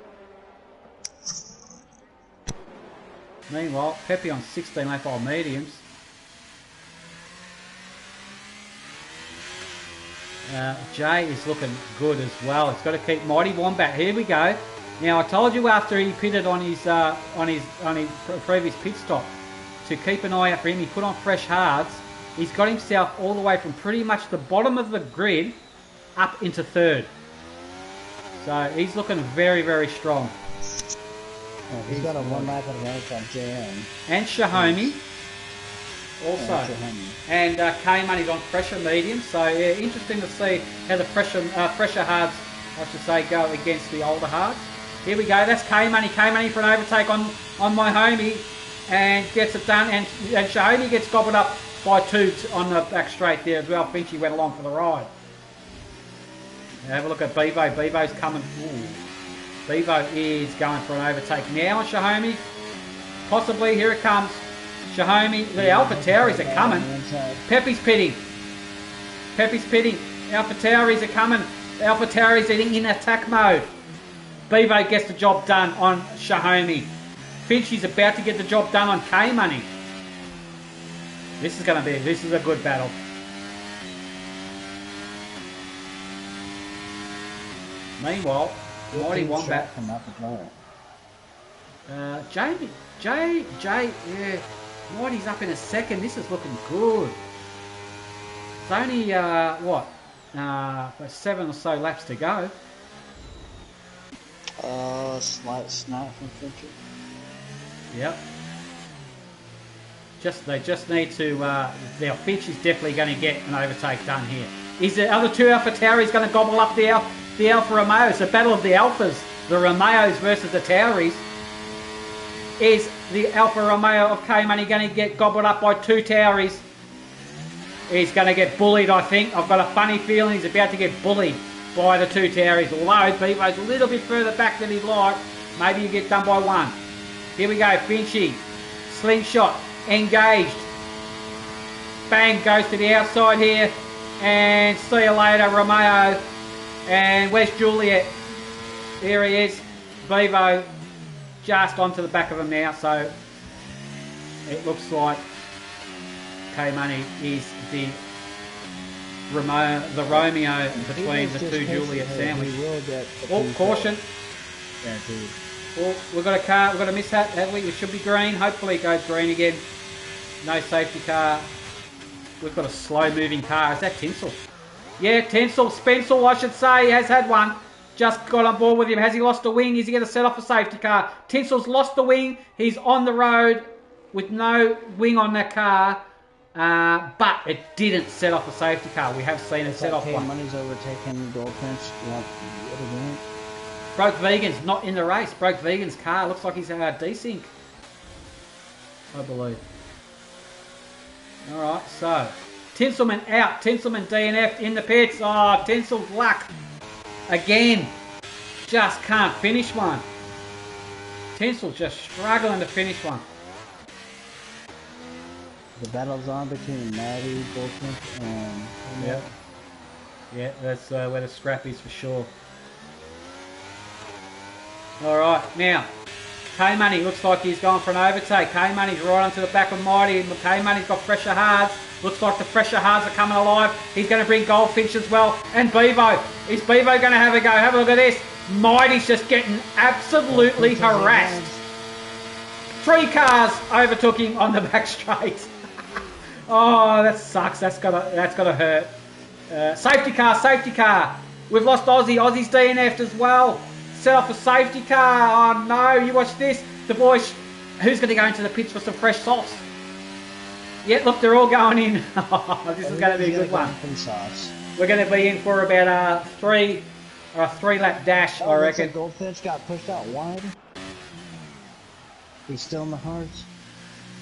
Meanwhile, Pepe on 16 lap old mediums. Jay is looking good as well. He's got to keep Mighty Wombat. Here we go. Now I told you after he pitted on his previous pit stop to keep an eye out for him. He put on fresh hards. He's got himself all the way from pretty much the bottom of the grid up into third. So he's looking very, very strong. Oh, he's got a 1 lap advantage on JM. And Shahomi also. And K-Money's on pressure medium. So yeah, interesting to see how the fresher hards, I should say, go against the older hards. Here we go. That's K-Money. K-Money for an overtake on my homie and gets it done. And Shahomi gets gobbled up by 2 on the back straight there as well. Finchy went along for the ride. Now have a look at Bevo. Bevo's coming. Ooh. Bevo is going for an overtake now on Shahomi. Possibly. Here it comes. Shahomi. The Alpha Tauris are coming. Pepe's pitting. Pepe's pitting. Alpha Tauris are coming. The Alpha Tauris are in attack mode. Bevo gets the job done on Shahomi. Finchy's about to get the job done on K-Money. This is a good battle. Meanwhile, Mighty Wombat. Jay, yeah. Mighty's up in a second. This is looking good. It's only, 7 or so laps to go. Slight snap from Fincher. Yep. They just need to. Their Finch is definitely going to get an overtake done here. Is the other 2 Alpha Tauris going to gobble up the Alfa Romeos? It's a battle of the Alphas. The Romeos versus the Tauris. Is the Alfa Romeo of K-Money going to get gobbled up by 2 Tauris? He's going to get bullied, I think. I've got a funny feeling he's about to get bullied by the 2 Tauris. Although Bevo's a little bit further back than he'd like. Maybe you get done by 1. Here we go. Finchy. Slingshot. Engaged. Bang. Goes to the outside here. And see you later, Romeo. And where's Juliet? Here he is. Bevo just onto the back of him now. So it looks like K-Money is the Romeo between the 2 Juliet sandwiches. Oh, caution. Guaranteed. Oh, we've got a car, we've got a mishap, haven't we? It should be green. Hopefully it goes green again. No safety car. We've got a slow moving car. Is that Tinsel? Yeah, Tinsel, Spencel, I should say, has had one. Just got on board with him. Has he lost a wing? Is he going to set off a safety car? Tinsel's lost the wing. He's on the road with no wing on that car. But it didn't set off a safety car. We have seen it set off one. Money's overtaken Goldfinch. Broke Vegan's not in the race. Broke Vegan's car. Looks like he's desync, I believe. Alright, so Tinselman out. Tinselman DNF in the pits. Oh, Tinsel's luck. Again. Just can't finish one. Tinsel's just struggling to finish one. The battle's on between Maddie, Goldfinch, and... Yep. Yeah, that's where the scrap is for sure. Alright, now, K-Money looks like he's going for an overtake. K-Money's right onto the back of Mighty. K-Money's got fresher hards. Looks like the fresher hards are coming alive. He's going to bring Goldfinch as well. And Bevo. Is Bevo going to have a go? Have a look at this. Mighty's just getting absolutely harassed. 3 cars overtook him on the back straight. Oh, that sucks. That's gotta hurt. Safety car, safety car. We've lost Aussie. Aussie's DNF'd as well. Set off a safety car. Oh no, you watch this. The boys, who's going to go into the pits for some fresh softs? Yeah, look, they're all going in. This is going to be a good one. We're going to be in for about a three lap dash, I reckon. Goldfinch got pushed out wide. He's still in the hards.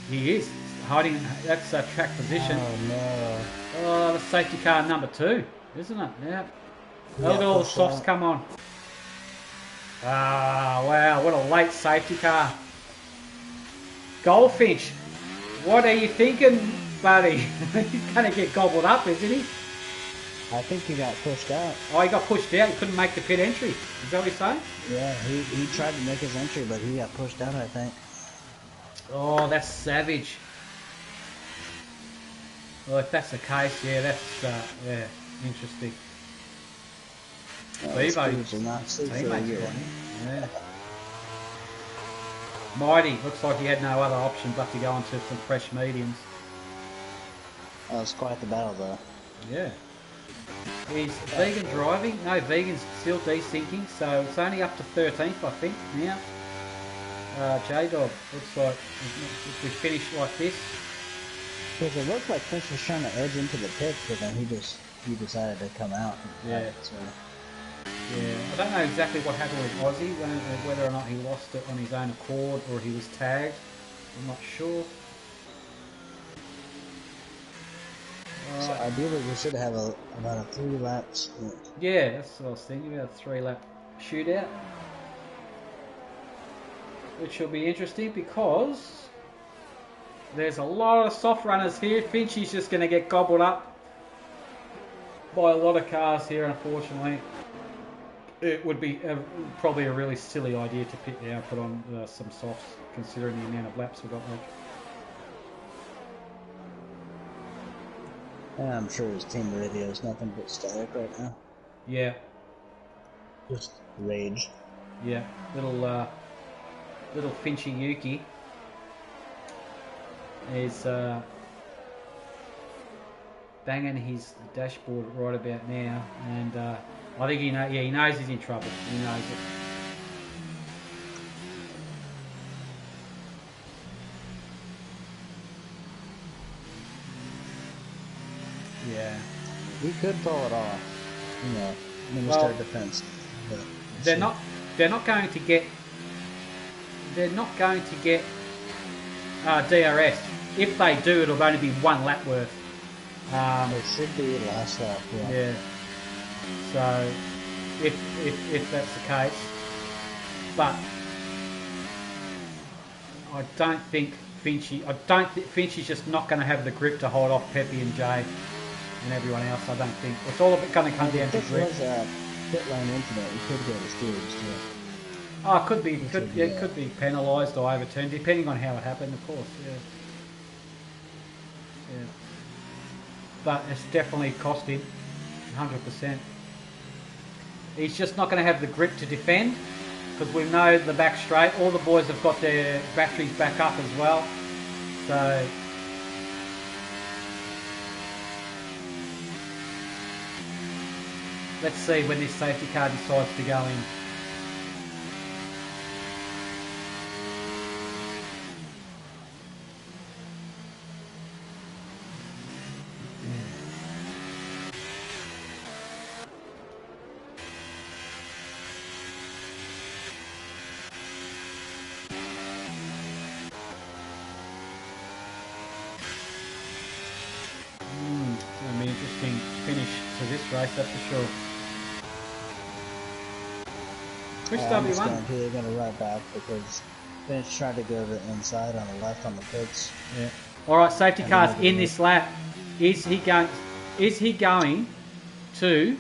He is hiding. That's track position. Oh no! Oh, the safety car number 2, isn't it? Yeah. Look at all the softs come on. Ah, wow! What a late safety car. Goldfinch, what are you thinking, buddy? He's going to get gobbled up, isn't he? I think he got pushed out. Oh, he got pushed out. He couldn't make the pit entry. Is that what you're saying? Yeah, he tried to make his entry, but he got pushed out, I think. Oh, that's savage. Well, if that's the case, yeah, that's yeah, interesting. Bevo's not teammates, yeah. Mighty looks like he had no other option but to go into some fresh mediums. That was quite the battle, though. Yeah. Is vegan driving? No, vegan's still desyncing, so it's only up to 13th, I think, now. J-Dog, looks like if we finish like this. Because it looked like Finch was trying to edge into the pits, but then he decided to come out. Yeah. So. Yeah, I don't know exactly what happened with Aussie, whether or not he lost it on his own accord or he was tagged. I'm not sure. So ideally we should have about a 3 lap split. Yeah, that's what I was thinking, about a 3 lap shootout. Which will be interesting because there's a lot of soft runners here. Finchy's just going to get gobbled up by a lot of cars here, unfortunately. It would be probably a really silly idea to pit now, put on some softs, considering the amount of laps we've got left. Yeah, I'm sure his team radio is nothing but static right now. Yeah. Just rage. Yeah, little Finchy Yuki is banging his dashboard right about now, and I think he knows he's in trouble. He knows it. Yeah. He could pull it off, you know, Minister of Defense. But they're not going to get DRS. If they do, it'll only be 1 lap worth. It should be last lap. Yeah. So if that's the case, but I don't think Finchy's just not going to have the grip to hold off Pepe and Jay and everyone else. I don't think it's all going to come down to grip. If there was a pit lane incident, you could go to stewards too. Oh, it could be penalised or overturned, depending on how it happened, of course. Yeah. Yeah. But it's definitely cost him, 100%. He's just not going to have the grip to defend, because we know the back straight. All the boys have got their batteries back up as well. So let's see when this safety car decides to go in. Interesting finish to this race, that's for sure. Which W1? They're going to ride back because Finch tried to go to the inside on the left on the pits. Yeah. All right, safety cars in this lap. Is he going to?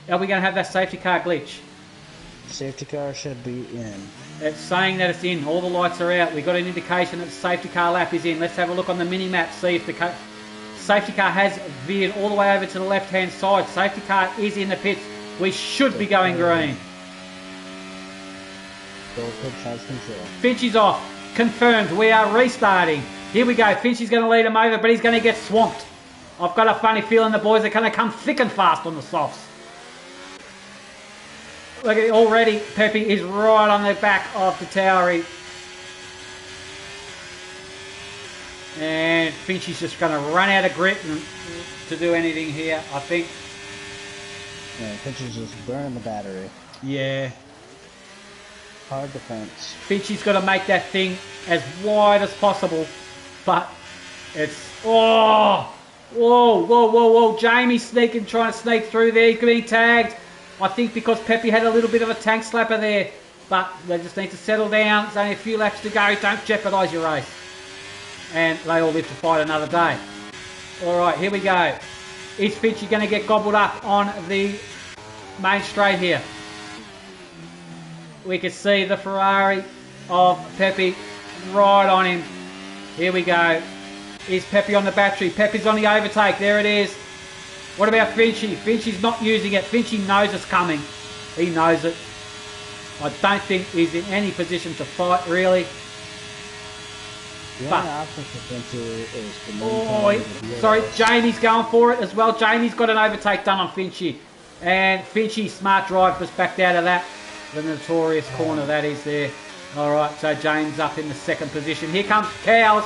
Are we going to have that safety car glitch? Safety car should be in. It's saying that it's in. All the lights are out. We've got an indication that the safety car lap is in. Let's have a look on the mini map. See if the safety car has veered all the way over to the left-hand side. Safety car is in the pits. We should be going green. Finchy's off. Confirmed. We are restarting. Here we go. Finchy's going to lead him over, but he's going to get swamped. I've got a funny feeling the boys are going to come thick and fast on the softs. Look at it already. Pepe is right on the back of the Towery. And Finchy's just going to run out of grit to do anything here, I think. Yeah, Finchy's just burning the battery. Yeah. Hard defense. Finchy's got to make that thing as wide as possible. But it's... Oh! Whoa, whoa, whoa, whoa. Jamie's trying to sneak through there. He's being tagged. I think because Pepe had a little bit of a tank slapper there. But they just need to settle down. There's only a few laps to go. Don't jeopardise your race. And they all live to fight another day. Alright, here we go. Is Finchy going to get gobbled up on the main straight here? We can see the Ferrari of Pepe right on him. Here we go. Is Pepe on the battery? Pepe's on the overtake. There it is. What about Finchy? Finchy's not using it. Finchy knows it's coming. He knows it. I don't think he's in any position to fight, really. The only option for Finchy is to sorry, Jamie's going for it as well. Jamie's got an overtake done on Finchy. And Finchy, smart drive, just backed out of that. The notorious corner that is there. Alright, so James up in the second position. Here comes Cows.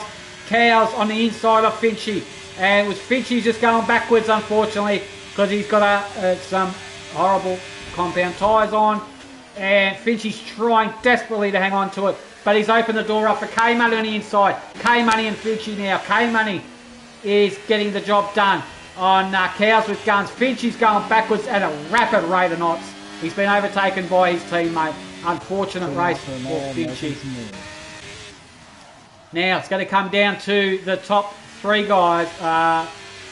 Cows on the inside of Finchy. And with Finchy just going backwards, unfortunately, because he's got some horrible compound tyres on. And Finchy's trying desperately to hang on to it. But he's opened the door up for K-Money on the inside. K-Money and Finchy now. K-Money is getting the job done on Cows with guns. Finchy's going backwards at a rapid rate of knots. He's been overtaken by his teammate. Unfortunate race for Finchy. Now it's going to come down to the top three guys.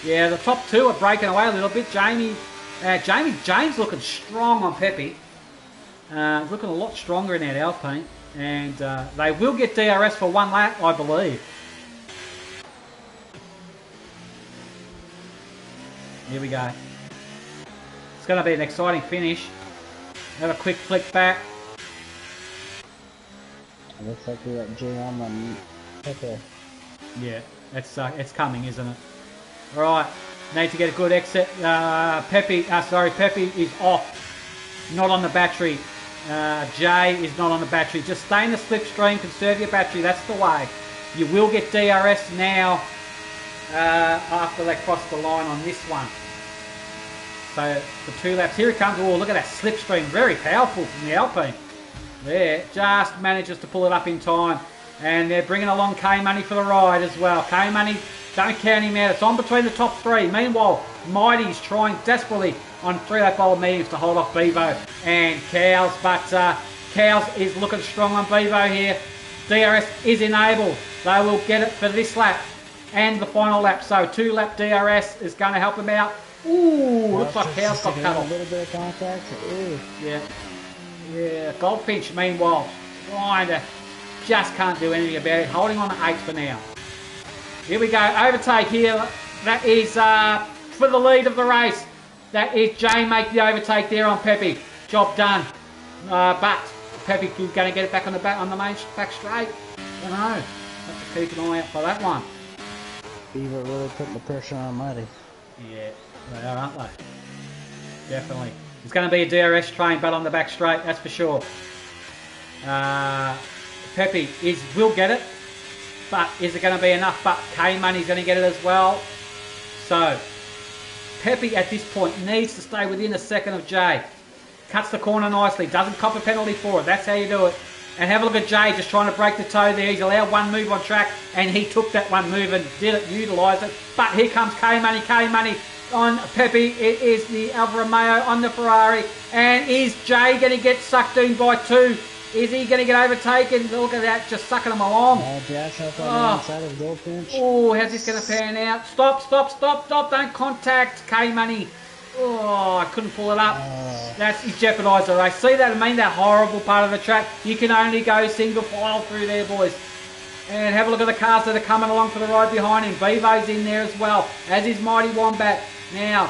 Yeah, the top two are breaking away a little bit. James looking strong on Pepe. Looking a lot stronger in that Alpine. And they will get DRS for one lap, I believe. Here we go. It's going to be an exciting finish. Have a quick flick back. It looks like we got GM on Pepe. Yeah, it's coming, isn't it? Alright, need to get a good exit. Pepe is off. Not on the battery. Jay is not on the battery. Just stay in the slipstream, conserve your battery. That's the way. You will get DRS now after they cross the line on this one. So for 2 laps, here it comes. Oh, look at that slipstream, very powerful from the Alpine. There, just manages to pull it up in time. And they're bringing along K-Money for the ride as well. K-Money, don't count him out. It's on between the top 3. Meanwhile, Mighty's trying desperately on 3-lap bowl mediums to hold off Bevo and Cows. But Cows is looking strong on Bevo here. DRS is enabled. They will get it for this lap and the final lap. So 2-lap DRS is going to help them out. Ooh, looks like Cows got cut off. A little bit of contact. Ooh. Yeah, Goldfinch, meanwhile, just can't do anything about it. Holding on to 8 for now. Here we go, overtake here. That is for the lead of the race. That is Jay make the overtake there on Pepe. Job done. But Pepe is going to get it back on the main back straight. I don't know. Have to keep an eye out for that one. Beaver really putting the pressure on Mighty. Yeah, they are, aren't they? Definitely. It's going to be a DRS train, but on the back straight, that's for sure. Pepe will get it, but is it going to be enough? But K-Money's going to get it as well. So, Pepe at this point needs to stay within a second of Jay. Cuts the corner nicely, doesn't cop a penalty for it. That's how you do it. And have a look at Jay just trying to break the toe there. He's allowed one move on track, and he took that one move and did it, utilised it. But here comes K-Money. K-Money on Pepe. It is the Alfa Romeo on the Ferrari. And is Jay going to get sucked in by 2? Is he going to get overtaken? Look at that, just sucking him along. Dash up on the inside of Goldfinch. Oh, how's this going to pan out? Stop, don't contact K-Money. Oh, I couldn't pull it up. He's jeopardised the race. See that? I mean, that horrible part of the track. You can only go single file through there, boys. And have a look at the cars that are coming along for the ride behind him. Bevo's in there as well, as is Mighty Wombat. Now,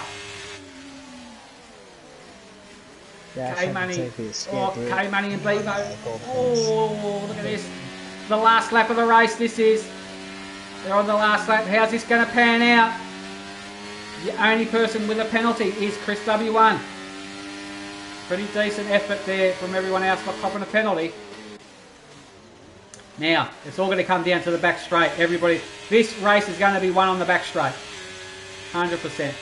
K-Money. K-Money and Bevo. Oh, look at this. The last lap of the race, this is. They're on the last lap. How's this going to pan out? The only person with a penalty is Chris W1. Pretty decent effort there from everyone else not copping a penalty. Now, it's all going to come down to the back straight. Everybody, this race is going to be won on the back straight. 100%.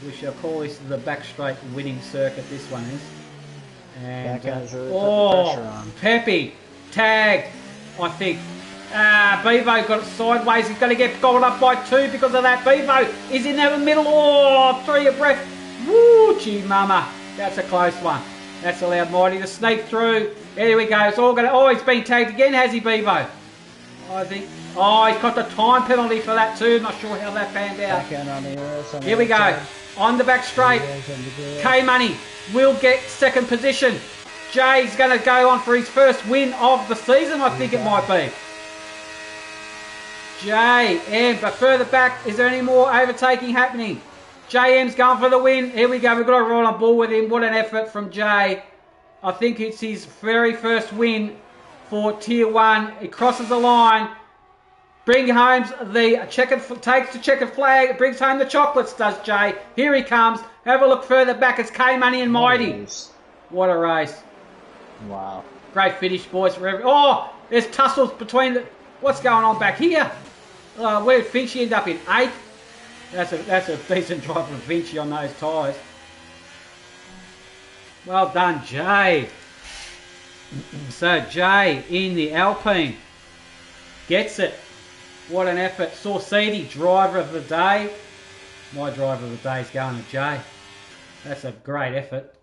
We shall call this the back straight winning circuit, this one is. And, that guy's really put the pressure on. Pepe, tagged, I think. Bevo got it sideways. He's going to get gobbled up by 2 because of that. Bevo is in the middle. Oh, 3 abreast. Woo, gee mama. That's a close one. That's allowed Mighty to sneak through. There we go. It's all going to... Oh, he's been tagged again, has he, Bevo? I think... Oh, he's got the time penalty for that too. Not sure how that panned out. Here we go. On the back straight. K-Money will get second position. Jay's going to go on for his first win of the season, I think it might be. JM, but further back, is there any more overtaking happening? JM's going for the win. Here we go. We've got to roll on board with him. What an effort from Jay. I think it's his very first win for Tier 1. He crosses the line. Brings home the checkered, takes the checkered flag. Brings home the chocolates, does Jay. Here he comes. Have a look further back. It's K-Money and Mighty. What a race. Wow. Great finish, boys. Oh, there's tussles between the... What's going on back here? Where did Finchy end up in? 8th? That's a decent drive from Finchy on those tyres. Well done, Jay. So, Jay in the Alpine gets it. What an effort. Saucidi, driver of the day. My driver of the day is going to Jay. That's a great effort.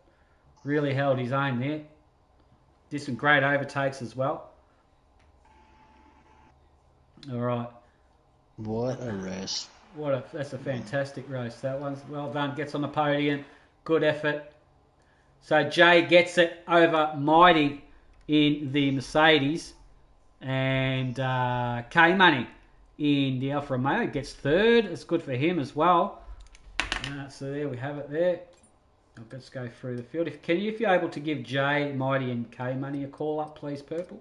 Really held his own there. Did some great overtakes as well. All right. What a race. That's a fantastic race. That one's well done. Gets on the podium. Good effort. So Jay gets it over Mighty in the Mercedes. And K-Money in the Alfa Romeo gets 3rd. It's good for him as well. So there we have it there. Let's go through the field. If you're able to give Jay, Mighty and K-Money a call up, please, Purple.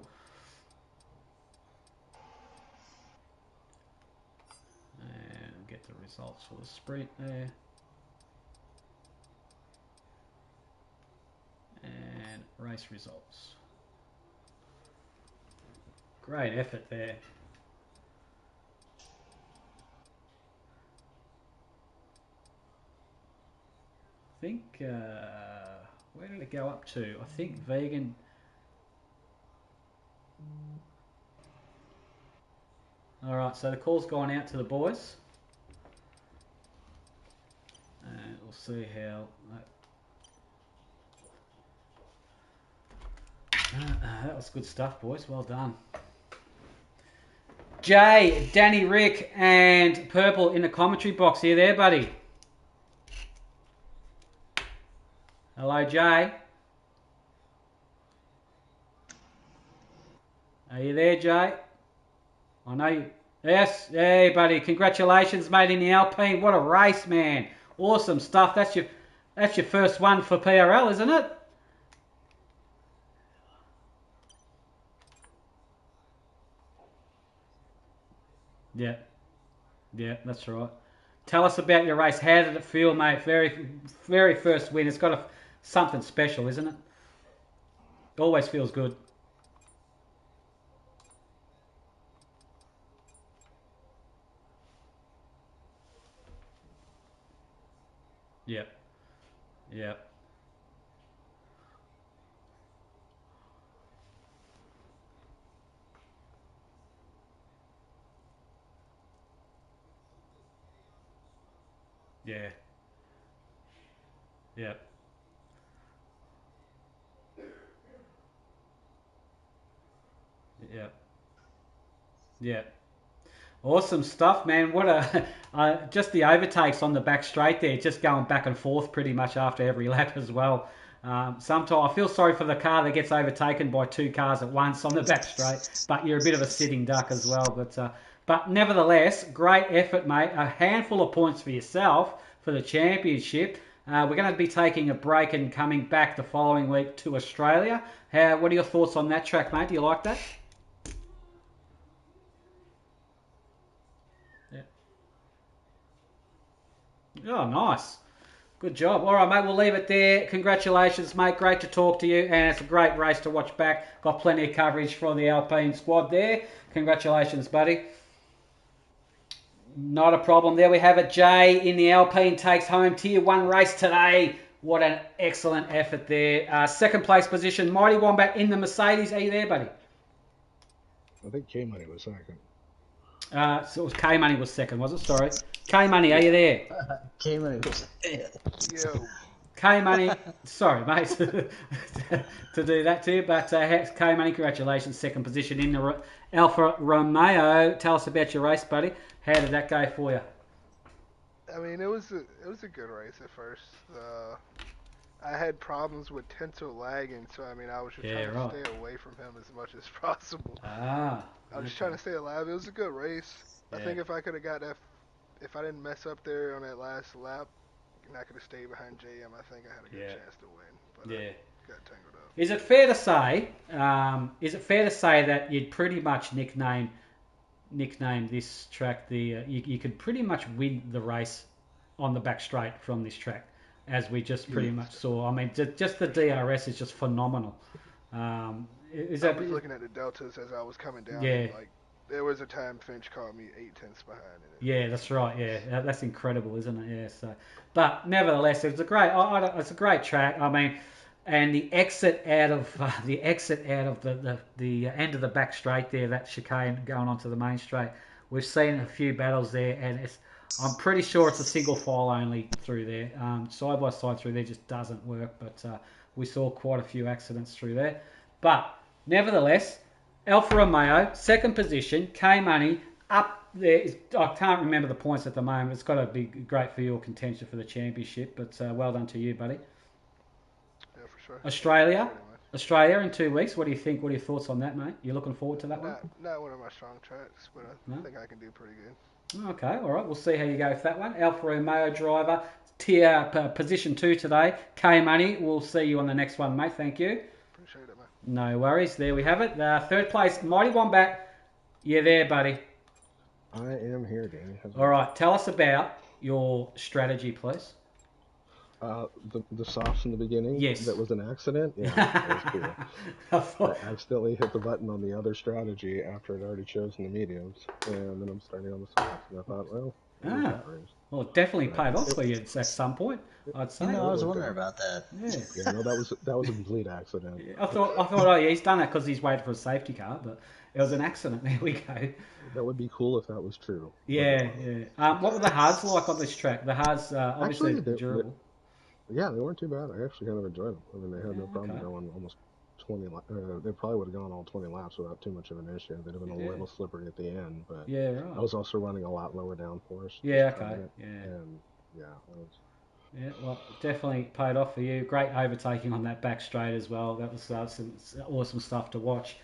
And get the results for the sprint there. And race results. Great effort there. I think, where did it go up to? I think Vegan... Alright, so the call's gone out to the boys. And we'll see how... that was good stuff, boys. Well done. Jay, Danny, Rick, and Purple in the commentary box. Are you there, buddy? Hello, Jay. Are you there, Jay? I know you. Yes, hey, buddy. Congratulations, mate, in the Alpine. What a race, man. Awesome stuff. That's your first one for PRL, isn't it? Yeah. Yeah, that's right. Tell us about your race. How did it feel, mate? Very, very first win. It's got something special, isn't it? Always feels good. Yep. Yep. Yeah. Yep. Yep. Yeah. Awesome stuff, man. What a just the overtakes on the back straight there, just going back and forth pretty much after every lap as well. Sometimes I feel sorry for the car that gets overtaken by 2 cars at once on the back straight, but you're a bit of a sitting duck as well. But nevertheless, great effort, mate. A handful of points for yourself for the championship. We're going to be taking a break and coming back the following week to Australia. What are your thoughts on that track, mate? Do you like that? Oh, nice. Good job. All right, mate, we'll leave it there. Congratulations, mate. Great to talk to you, and it's a great race to watch back. Got plenty of coverage for the Alpine squad there. Congratulations, buddy. Not a problem. There we have it. Jay in the Alpine takes home Tier 1 race today. What an excellent effort there. Second place position, Mighty Wombat in the Mercedes. Are you there, buddy? I think K-Money was second. So it was K-Money was second, was it? Sorry. K-Money, are you there? K-Money was Yo. K-Money, sorry, mate, to do that to you. But K-Money, congratulations. Second position in the Alfa Romeo. Tell us about your race, buddy. How did that go for you? I mean, it was a good race at first. I had problems with Tento lagging, so I mean, I was just trying to stay away from him as much as possible. I was just trying to stay alive. It was a good race. I think if I could have got that, if I didn't mess up there on that last lap, and I could have stayed behind JM, I think I had a good chance to win. But I got tangled up. Is it fair to say? That you'd pretty much nickname this track you could pretty much win the race on the back straight from this track, as we just pretty much saw. I mean, just the DRS is just phenomenal. I was looking at the deltas as I was coming down. Yeah. Like, there was a time Finch called me 8/10 behind. Yeah, that's right. Yeah, that's incredible, isn't it? Yeah. So, but nevertheless, it's a great track. I mean, and the exit out of the end of the back straight there, that chicane going onto the main straight. We've seen a few battles there, and I'm pretty sure it's a single file only through there. Side by side through there just doesn't work. But we saw quite a few accidents through there. But nevertheless, Alfa Romeo, second position, K-Money, up there. I can't remember the points at the moment. It's got to be great for your contention for the championship, but well done to you, buddy. Yeah, for sure. Australia in 2 weeks. What do you think? What are your thoughts on that, mate? You looking forward to that one? Not one of my strong tracks, but I think I can do pretty good. Okay, all right. We'll see how you go with that one. Alfa Romeo driver, position 2 today. K-Money, we'll see you on the next one, mate. Thank you. Appreciate it, man. No worries. There we have it. Third place, Mighty Wombat. You there, buddy? I am here, Danny. All right. Tell us about your strategy, please. The softs in the beginning. Yes. That was an accident. Yeah, that was cool. I accidentally hit the button on the other strategy after I'd already chosen the mediums, and then I'm starting on the softs, and I thought, well, it definitely paid off for you at some point, I'd say. I was wondering about that. Yeah, no, that was a complete accident. Yeah, I thought, oh yeah, he's done it because he's waiting for a safety car, but it was an accident. There we go. That would be cool if that was true. Yeah. What were the hards like on this track? The hards, obviously, actually, durable. Yeah, they weren't too bad. I actually kind of enjoyed them. I mean, they had no problem going almost 20 laps. They probably would have gone all 20 laps without too much of an issue. They'd have been a little slippery at the end, but I was also running a lot lower downforce. Yeah, okay. And yeah, well, definitely paid off for you. Great overtaking on that back straight as well. That was some awesome stuff to watch.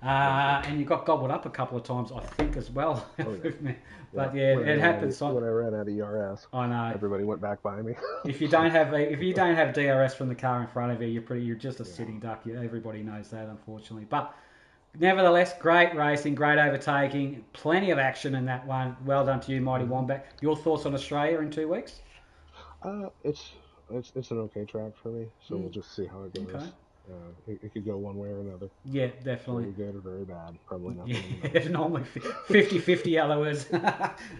And you got gobbled up a couple of times, I think, as well. But it happens. When I ran out of ERS, I know everybody went back by me. if you don't have DRS from the car in front of you, you're just a sitting duck. Everybody knows that, unfortunately. But nevertheless, great racing, great overtaking, plenty of action in that one. Well done to you, Mighty Wombat. Your thoughts on Australia in 2 weeks? It's an okay track for me, so we'll just see how it goes. Okay. It could go one way or another. Yeah, definitely. Very good or very bad. Probably nothing. Yeah, normally 50-50 hours.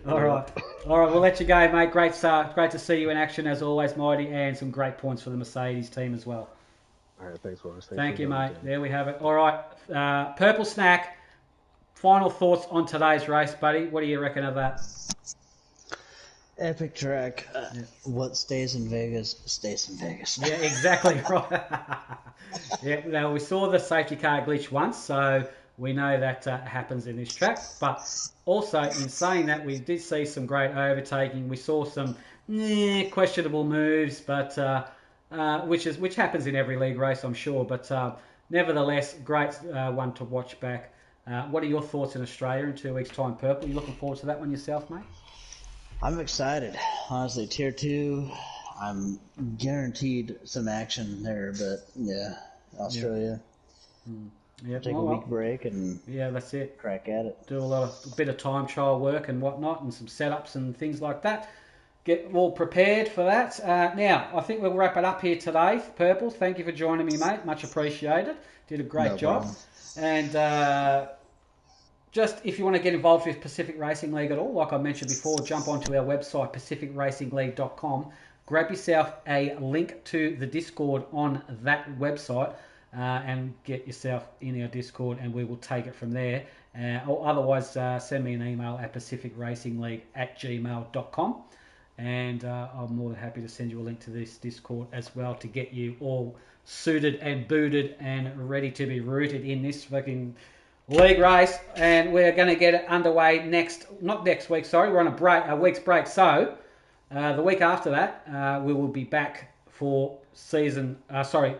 All right. We'll let you go, mate. Great to see you in action as always, Mighty, and some great points for the Mercedes team as well. All right, thanks, Boris. Thank you, mate. There we have it. All right, Purple Snack. Final thoughts on today's race, buddy. What do you reckon of that? Epic track. What stays in Vegas stays in Vegas. Yeah, exactly right. Yeah, now we saw the safety car glitch once, so we know that happens in this track. But also, in saying that, we did see some great overtaking. We saw some questionable moves, but which happens in every league race, I'm sure. But nevertheless, great one to watch back. What are your thoughts in Australia in 2 weeks' time, Purple? You looking forward to that one yourself, mate? I'm excited. Honestly, Tier 2, I'm guaranteed some action there, but yeah, Australia. Yeah. Take a week break and that's it. Crack at it. Do a bit of time trial work and whatnot, and some setups and things like that. get all prepared for that. Now, I think we'll wrap it up here today. Purple, thank you for joining me, mate. Much appreciated. Did a great job. Problem. And just if you want to get involved with Pacific Racing League at all, like I mentioned before, jump onto our website, pacificracingleague.com. Grab yourself a link to the Discord on that website and get yourself in our Discord, and we will take it from there. Or otherwise, send me an email at pacificracingleague@gmail.com. And I'm more than happy to send you a link to this Discord as well to get you all suited and booted and ready to be rooted in this fucking league race. And we're going to get it underway not next week, sorry. We're on a week's break. So the week after that, we will be back for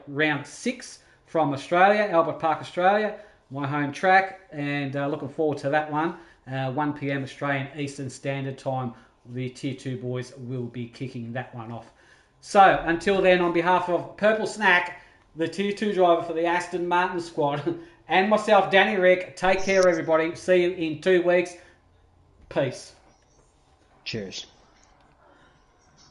round 6 from Australia, Albert Park, Australia, my home track. And looking forward to that one. 1 p.m. Australian Eastern Standard Time. The Tier 2 boys will be kicking that one off. So, until then, on behalf of Purple Snack, the Tier 2 driver for the Aston Martin squad, and myself, Danny Rick, take care, everybody. See you in 2 weeks. Peace. Cheers.